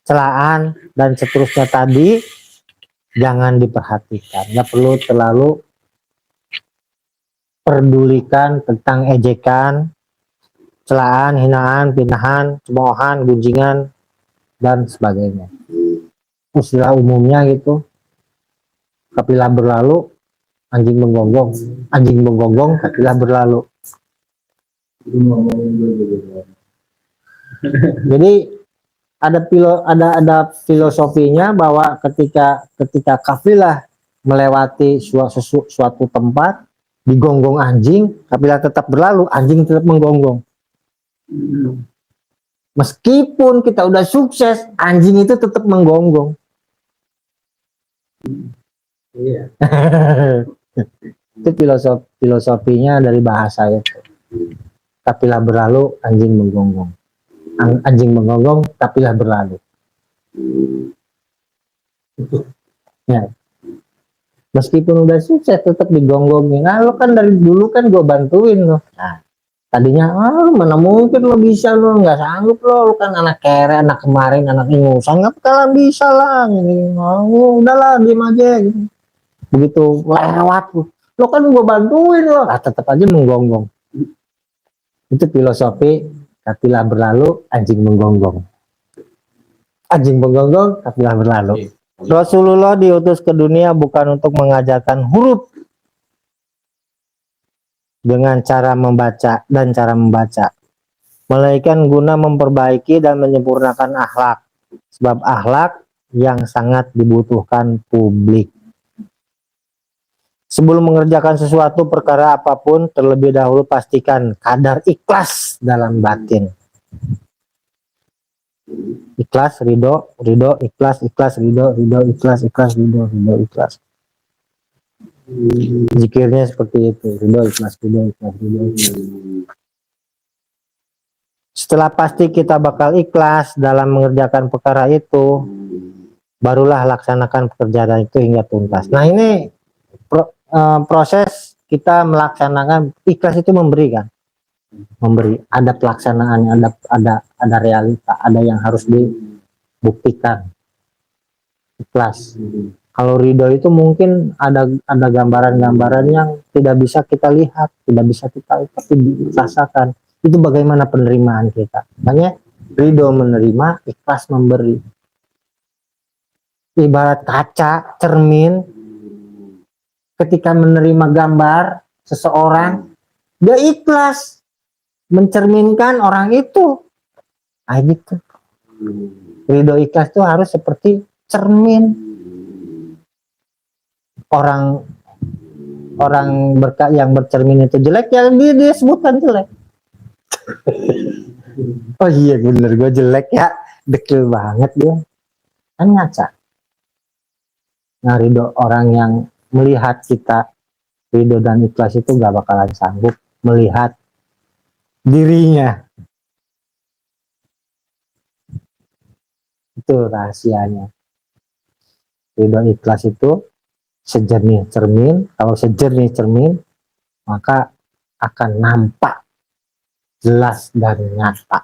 celaan, dan seterusnya tadi. Jangan diperhatikan, nggak perlu terlalu pedulikan tentang ejekan, celaan, hinaan, pinahan, cemoohan, gunjingan, dan sebagainya. Istilah umumnya gitu, kapilah berlalu, anjing menggonggong, kapilah berlalu. Jadi ada filosofinya bahwa ketika kafilah melewati suatu tempat digonggong anjing, kapilah tetap berlalu, anjing tetap menggonggong. Meskipun kita udah sukses, anjing itu tetap menggonggong. Iya. Itu filosofinya dari bahasa itu. Kapilah berlalu, anjing menggonggong. Anjing menggonggong, kapilah berlalu. Ya. Meskipun udah sukses, tetap digonggongin. Nah, lo kan dari dulu kan gue bantuin lo. Nah, tadinya, mana mungkin lo bisa, lo nggak sanggup lo kan anak kere, anak kemarin, anak ingusan, nggak bakalan bisa lah. Udahlah, diem aja. Gitu. Begitu lewat, lo kan gue bantuin lo, tetap aja menggonggong. Itu filosofi kapilah berlalu, anjing menggonggong. Anjing menggonggong, kapilah berlalu. Rasulullah diutus ke dunia bukan untuk mengajarkan huruf dengan cara membaca dan cara membaca, melainkan guna memperbaiki dan menyempurnakan akhlak. Sebab akhlak yang sangat dibutuhkan publik. Sebelum mengerjakan sesuatu perkara apapun, terlebih dahulu pastikan kadar ikhlas dalam batin. Ikhlas, ridho, ikhlas, ridho, ikhlas, ridho, ikhlas. Zikirnya seperti itu, ridho, ikhlas, ridho. Setelah pasti kita bakal ikhlas dalam mengerjakan perkara itu, barulah laksanakan pekerjaan itu hingga tuntas. Nah, ini proses kita melaksanakan ikhlas itu memberi ada pelaksanaannya, ada realita, ada yang harus dibuktikan. Ikhlas. Kalau ridho itu mungkin ada gambaran-gambaran yang tidak bisa kita lihat, tidak bisa kita tapi dirasakan. Itu bagaimana penerimaan kita. Makanya ridho menerima, ikhlas memberi. Ibarat kaca, cermin. Ketika menerima gambar seseorang, dia ikhlas mencerminkan orang itu. Ah, gitu. Ridho ikhlas itu harus seperti cermin. Orang yang bercermin itu jelek, yang dia sebutkan jelek. Oh iya bener, gue jelek ya, dekil banget dia. Kan ngaca. Nah, ridho orang yang melihat kita ridho dan ikhlas itu gak bakalan sanggup melihat dirinya. Itu rahasianya. Ridho ikhlas itu sejernih cermin. Kalau sejernih cermin, maka akan nampak jelas dan nyata.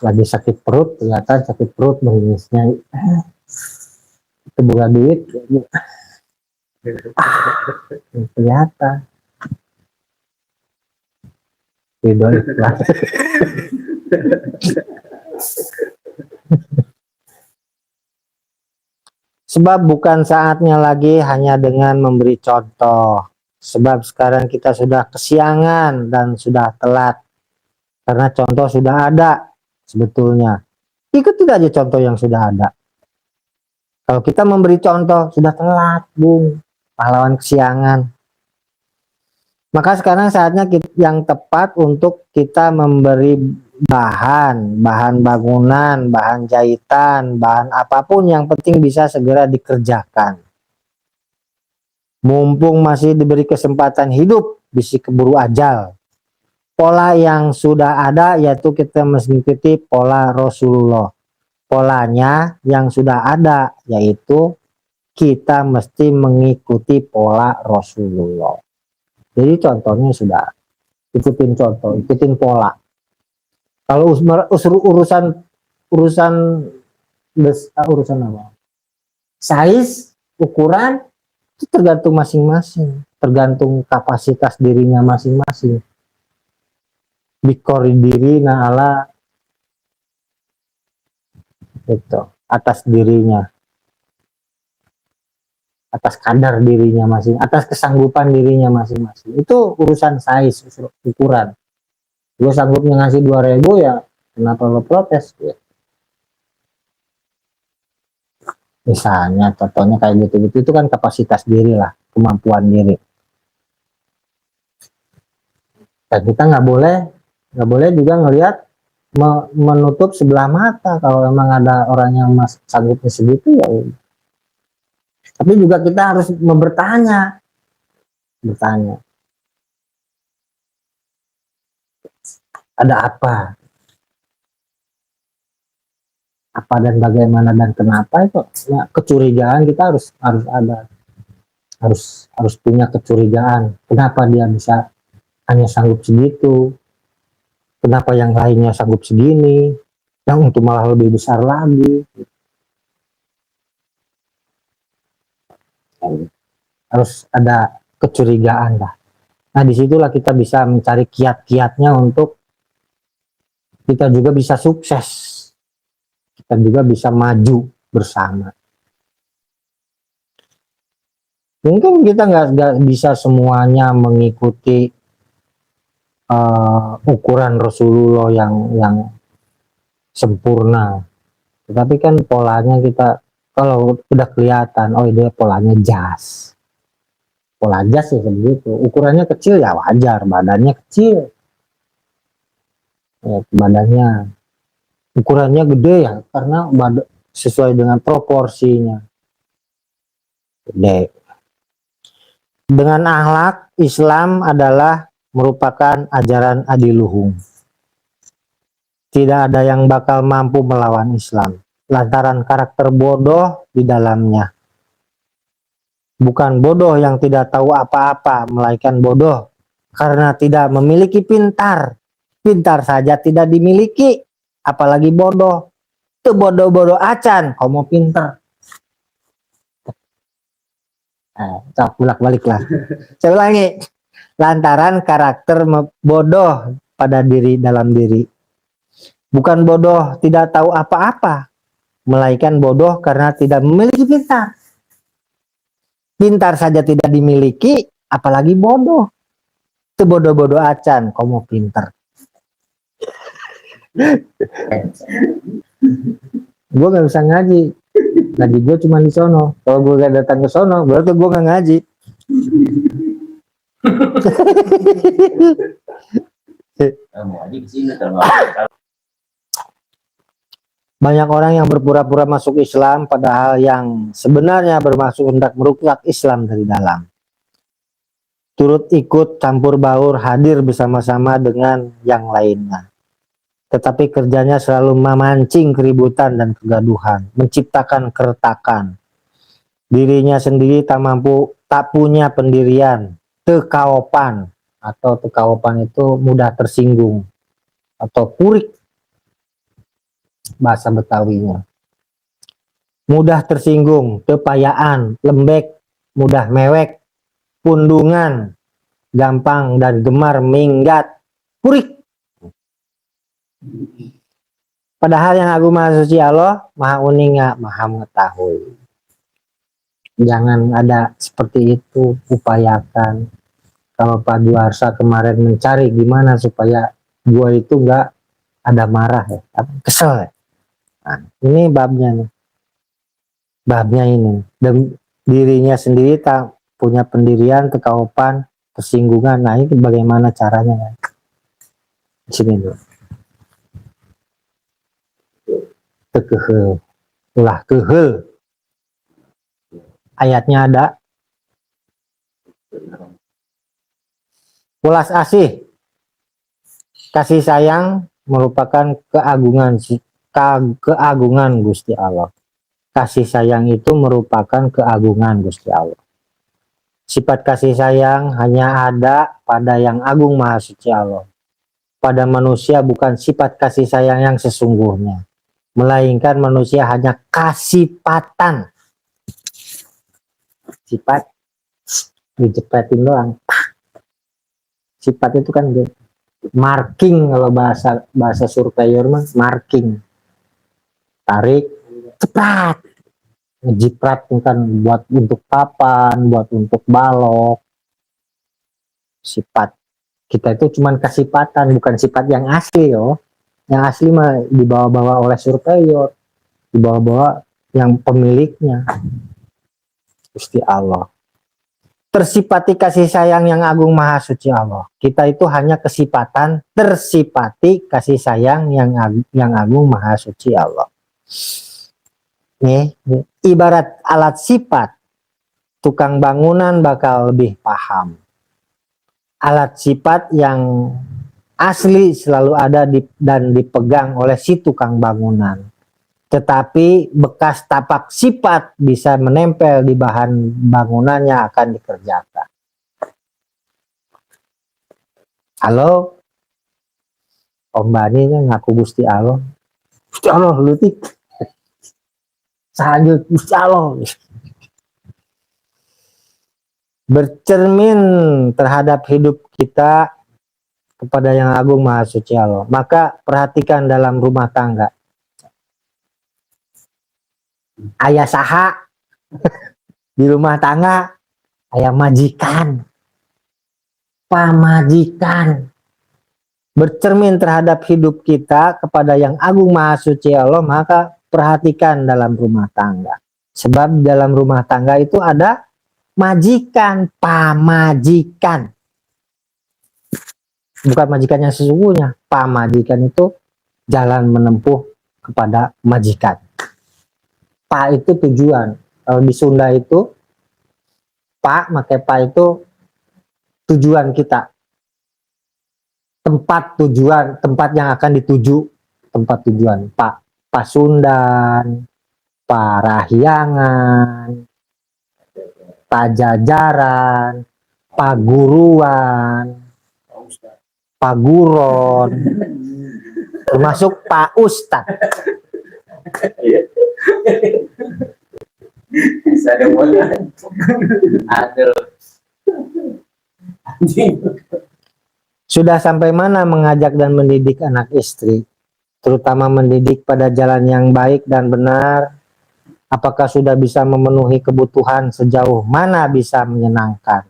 Lagi sakit perut, kelihatan sakit perut, mengingisnya. Itu bukan duit. Kelihatan. Ridho ikhlas. Sebab bukan saatnya lagi hanya dengan memberi contoh. Sebab sekarang kita sudah kesiangan dan sudah telat. Karena contoh sudah ada sebetulnya. Ikuti aja contoh yang sudah ada. Kalau kita memberi contoh sudah telat, Bung, pahlawan kesiangan. Maka sekarang saatnya yang tepat untuk kita memberi bahan bangunan, bahan jahitan, bahan apapun yang penting bisa segera dikerjakan. Mumpung masih diberi kesempatan hidup, bisa keburu ajal. Pola yang sudah ada yaitu kita mengikuti pola Rasulullah. Polanya yang sudah ada yaitu kita mesti mengikuti pola Rasulullah. Jadi contohnya sudah, ikutin contoh, ikutin pola. Kalau urusan apa? Size, ukuran itu tergantung masing-masing, tergantung kapasitas dirinya masing-masing. Bikori diri na'ala itu atas dirinya, atas kadar dirinya masing, atas kesanggupan dirinya masing-masing. Itu urusan size, ukuran. Gue sanggupnya ngasih 2.000 ya, kenapa lo protes? Ya. Misalnya, contohnya kayak gitu-gitu, itu kan kapasitas diri lah, kemampuan diri. Dan kita nggak boleh juga ngelihat menutup sebelah mata kalau memang ada orang yang sanggupnya segitu ya. Tapi juga kita harus bertanya, ada apa dan bagaimana dan kenapa itu ya, kecurigaan kita harus ada, harus punya kecurigaan kenapa dia bisa hanya sanggup segitu, kenapa yang lainnya sanggup segini, yang untuk malah lebih besar lagi. Harus ada kecurigaan lah. Nah disitulah kita bisa mencari kiat-kiatnya untuk kita juga bisa sukses, kita juga bisa maju bersama. Mungkin kita nggak bisa semuanya mengikuti ukuran Rasulullah yang sempurna, tetapi kan polanya kita kalau udah kelihatan, oh dia polanya jas, pola jas ya begitu. Ukurannya kecil ya wajar, badannya kecil, ya, badannya ukurannya gede ya karena sesuai dengan proporsinya gede. Dengan akhlak, Islam adalah merupakan ajaran adiluhung. Tidak ada yang bakal mampu melawan Islam lantaran karakter bodoh di dalamnya. Bukan bodoh yang tidak tahu apa-apa, melainkan bodoh karena tidak memiliki pintar. Pintar saja tidak dimiliki, apalagi bodoh. Itu bodoh-bodoh acan, kamu pintar. Bolak-balik lah. Saya ulangi. Lantaran karakter bodoh pada dalam diri. Bukan bodoh tidak tahu apa-apa, melainkan bodoh karena tidak memiliki pintar. Pintar saja tidak dimiliki, apalagi bodoh. Itu bodoh-bodoh acan, kamu pintar. Gue gak bisa ngaji gue cuma di sono. Kalau gue gak datang ke sono berarti gue gak ngaji. Banyak orang yang berpura-pura masuk Islam padahal yang sebenarnya bermaksud hendak merusak Islam dari dalam. Turut ikut campur baur hadir bersama-sama dengan yang lainnya. Tetapi kerjanya selalu memancing keributan dan kegaduhan, menciptakan keretakan. Dirinya sendiri tak punya pendirian, tekawopan, atau tekawopan itu mudah tersinggung, atau purik, bahasa Betawinya. Mudah tersinggung, tepayaan, lembek, mudah mewek, pundungan, gampang dan gemar minggat, purik. Padahal yang agung maha suci Allah, maha uning, maha mengetahui. Jangan ada seperti itu, upayakan. Kalau Pak Juarsa kemarin mencari gimana supaya gua itu nggak ada marah ya, kesel ya. Nah, ini babnya nih. babnya ini, dan dirinya sendiri tak punya pendirian, kekaupan, kesinggungan. Nah, ini bagaimana caranya? Di sini dulu. Tekehel, ulah kehel. Ayatnya ada. Welas asih, kasih sayang merupakan keagungan Gusti Allah. Kasih sayang itu merupakan keagungan Gusti Allah. Sifat kasih sayang hanya ada pada yang agung maha suci Allah. Pada manusia bukan sifat kasih sayang yang sesungguhnya, melainkan manusia hanya kasipatan. Sifat dijepretin doang. Sifat itu kan marking, kalau bahasa surveyor mah marking. Tarik, cepat. Ngejiprat kan buat untuk papan, buat untuk balok. Sifat. Kita itu cuman kasipatan, bukan sifat yang asli yo. Yang asli mah dibawa-bawa oleh surveyor, dibawa-bawa yang pemiliknya. Gusti Allah. Tersifati kasih sayang yang agung maha suci Allah. Kita itu hanya kesifatan tersifati kasih sayang yang agung maha suci Allah. Nih, ibarat alat sifat, tukang bangunan bakal lebih paham. Alat sifat yang asli selalu ada dan dipegang oleh si tukang bangunan. Tetapi bekas tapak sifat bisa menempel di bahan bangunannya akan dikerjakan. Halo, Om Bani ngaku Gusti Allah. Gusti Allah lutik. Sahaja Gusti Allah. Bercermin terhadap hidup kita kepada yang agung maha suci Allah. Maka perhatikan dalam rumah tangga. Ayah saha di rumah tangga, ayah majikan, pamajikan. Bercermin terhadap hidup kita kepada yang agung maha suci Allah, maka perhatikan dalam rumah tangga. Sebab dalam rumah tangga itu ada majikan, pamajikan. Bukan majikan yang sesungguhnya. Pamajikan itu jalan menempuh kepada majikan. Pa itu tujuan. Kalau di Sunda itu pa, pakai pa itu tujuan kita. Tempat tujuan, tempat yang akan dituju, tempat tujuan. Pa Pasundan, Parahyangan, Pajajaran, Paguruan, Paguron, termasuk Pak Ustad. Bisa ada modal. Aduh. Sudah sampai mana mengajak dan mendidik anak istri, terutama mendidik pada jalan yang baik dan benar? Apakah sudah bisa memenuhi kebutuhan sejauh mana bisa menyenangkan,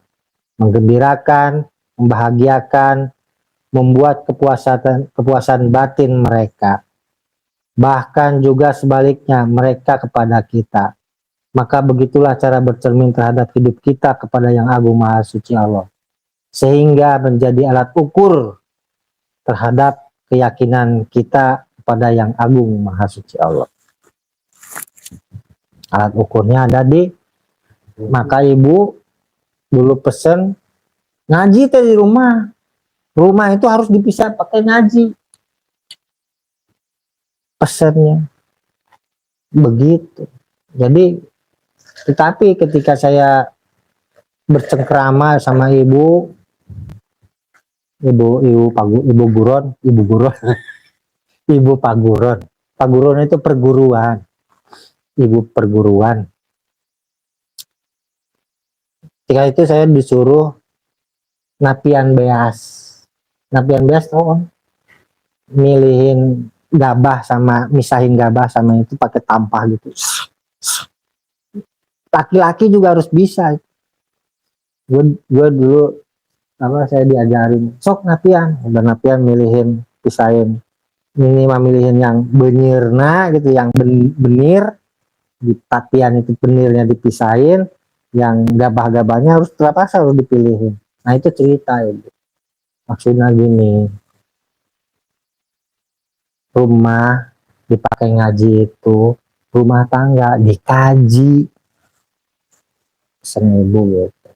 menggembirakan, membahagiakan, membuat kepuasan batin mereka? Bahkan juga sebaliknya mereka kepada kita. Maka begitulah cara bercermin terhadap hidup kita kepada yang agung maha suci Allah. Sehingga menjadi alat ukur terhadap keyakinan kita kepada yang agung maha suci Allah. Alat ukurnya ada di, maka ibu dulu pesen ngaji teh di rumah. Rumah itu harus dipisah pakai ngaji. Pesannya begitu. Jadi, tetapi ketika saya bercengkrama sama ibu Guron, ibu Paguron. Paguron itu perguruan, ibu perguruan. Ketika itu saya disuruh napian beas. Napian beas tahu, milihin gabah sama misahin gabah sama itu pakai tampah gitu. Laki-laki juga harus bisa. Gue dulu saya diajarin sok napian, udah napian milihin pisahin, minimal milihin yang benyirna gitu, yang benir, di tapian itu penirnya dipisahin, yang gabah-gabahnya harus terpaksa harus dipilihin. Nah itu cerita itu. Maksudnya gini, rumah dipakai ngaji itu, rumah tangga dikaji senibu gitu.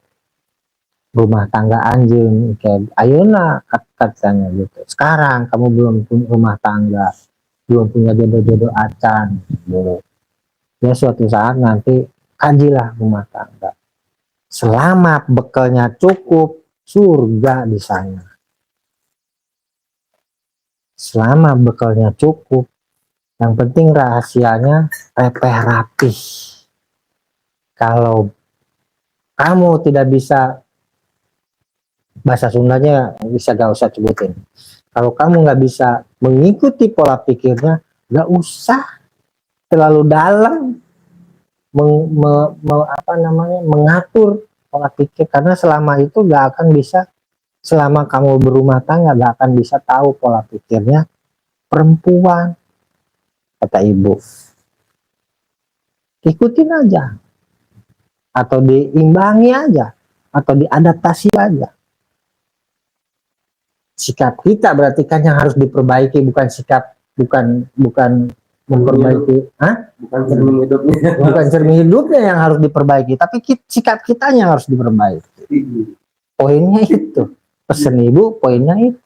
Rumah tangga anjing kayak ayeuna katanya gitu. Sekarang kamu belum punya rumah tangga, belum punya jodoh-jodoh acan gitu. Ya suatu saat nanti kajilah rumah tangga. Selama bekalnya cukup, surga di sana. Selama bekalnya cukup, yang penting rahasianya rapih. Kalau kamu tidak bisa, bahasa Sundanya bisa gak usah sebutin. Kalau kamu nggak bisa mengikuti pola pikirnya, nggak usah terlalu dalam mengatur pola pikir, karena selama itu nggak akan bisa. Selama kamu berumah tangga gak akan bisa tahu pola pikirnya perempuan, kata ibu. Ikutin aja, atau diimbangi aja, atau diadaptasi aja. Sikap kita berarti kan yang harus diperbaiki, bukan sikap, bukan memperbaiki, Bukan cermin hidupnya. bukan cermin hidupnya yang harus diperbaiki, tapi sikap kitanya yang harus diperbaiki. Poinnya itu. Pesen ibu poinnya itu.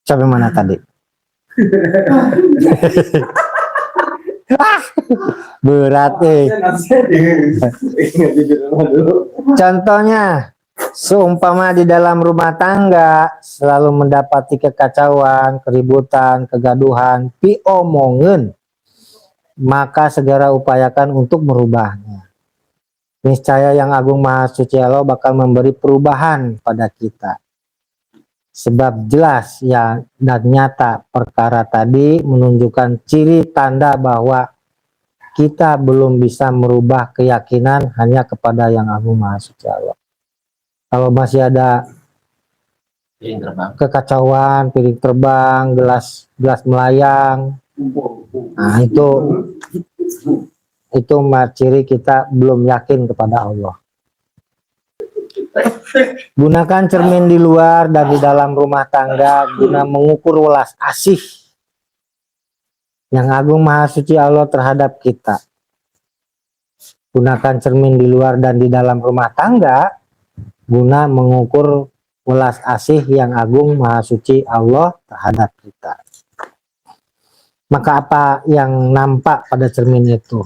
Sampai mana tadi? Berat Contohnya, seumpama di dalam rumah tangga selalu mendapati kekacauan, keributan, kegaduhan, piomongen, maka segera upayakan untuk merubahnya. Niscaya yang Agung Maha Suci Allah bakal memberi perubahan pada kita. Sebab jelas ya dan nyata perkara tadi menunjukkan ciri tanda bahwa kita belum bisa merubah keyakinan hanya kepada yang Agung Maha Suci Allah. Kalau masih ada kekacauan, piring terbang, gelas melayang, nah itu ciri kita belum yakin kepada Allah. Gunakan cermin di luar dan di dalam rumah tangga guna mengukur welas asih yang Agung Maha Suci Allah terhadap kita. Gunakan cermin di luar dan di dalam rumah tangga guna mengukur welas asih yang Agung Maha Suci Allah terhadap kita. Maka apa yang nampak pada cermin itu?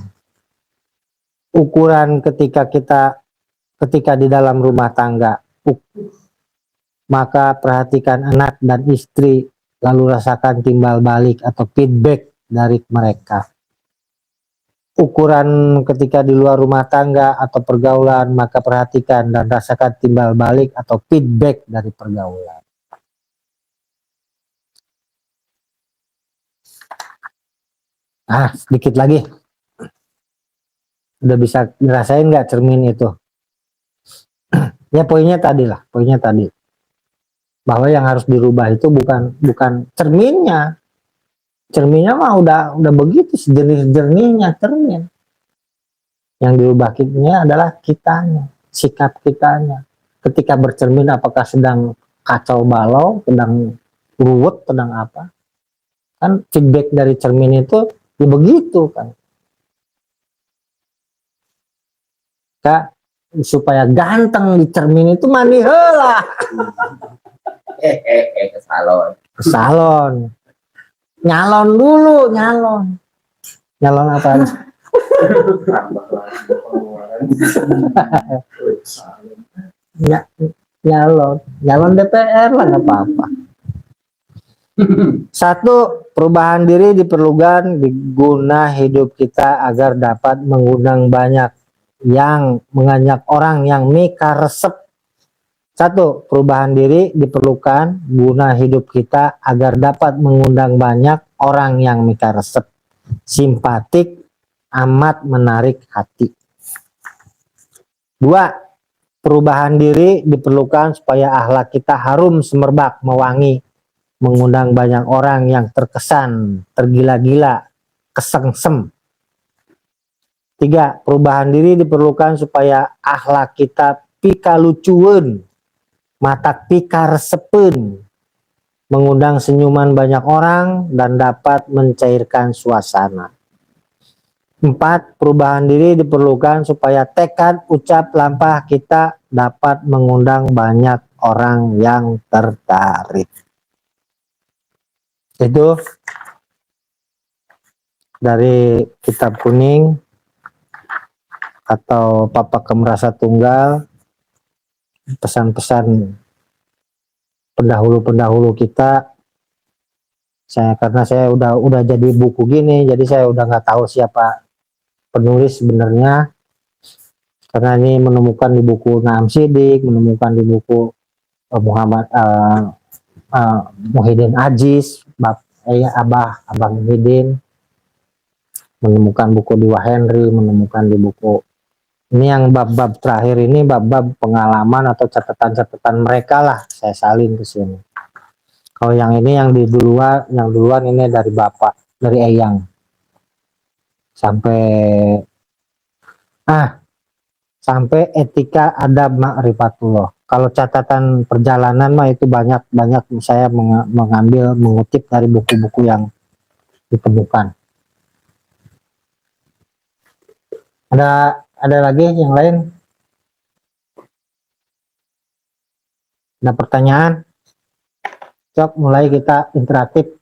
Ukuran ketika di dalam rumah tangga, maka perhatikan anak dan istri, lalu rasakan timbal balik atau feedback dari mereka. Ukuran ketika di luar rumah tangga atau pergaulan, maka perhatikan dan rasakan timbal balik atau feedback dari pergaulan. Sedikit lagi. Udah bisa ngerasain nggak cermin itu? Ya poinnya tadi. Bahwa yang harus dirubah itu bukan cerminnya. Cerminnya mah udah begitu sejernih-jernihnya cermin. Yang dirubahnya adalah kitanya, sikap kitanya. Ketika bercermin apakah sedang kacau balau, sedang ruwet, sedang apa? Kan feedback dari cermin itu ya begitu kan. Kak, supaya ganteng di cermin itu mandi heula. Ke salon. Ke salon. Nyalon dulu, nyalon. Nyalon apa? Ya, nyalon DPR lah, nggak apa-apa. Satu, perubahan diri diperlukan guna hidup kita agar dapat mengundang banyak yang mengajak orang yang mika resep. Satu, perubahan diri diperlukan guna hidup kita agar dapat mengundang banyak orang yang mika resep, simpatik, amat menarik hati. Dua, perubahan diri diperlukan supaya akhlak kita harum semerbak, mewangi, mengundang banyak orang yang terkesan, tergila-gila, kesengsem. 3. Perubahan diri diperlukan supaya akhlak kita pikalucueun, matak pikaresepeun, mengundang senyuman banyak orang, dan dapat mencairkan suasana. 4. Perubahan diri diperlukan supaya tekad, ucap, lampah kita dapat mengundang banyak orang yang tertarik. Itu dari kitab kuning atau Papa Kemerasa Tunggal, pesan-pesan pendahulu-pendahulu kita. Karena saya udah jadi buku gini, jadi saya udah nggak tahu siapa penulis sebenarnya, karena ini menemukan di buku Naam Sidik, menemukan di buku Muhammad Muhyiddin Aziz, Abang Muhyiddin, menemukan buku di Henry, menemukan di buku ini yang bab-bab terakhir ini bab-bab pengalaman atau catatan-catatan mereka lah, saya salin ke sini. Kalau yang ini yang duluan ini dari bapak, dari Eyang. Sampai etika adab ma'rifatullah. Kalau catatan perjalanan mah itu banyak saya mengutip dari buku-buku yang ditemukan. Ada lagi yang lain? Ada pertanyaan? Cok, mulai kita interaktif.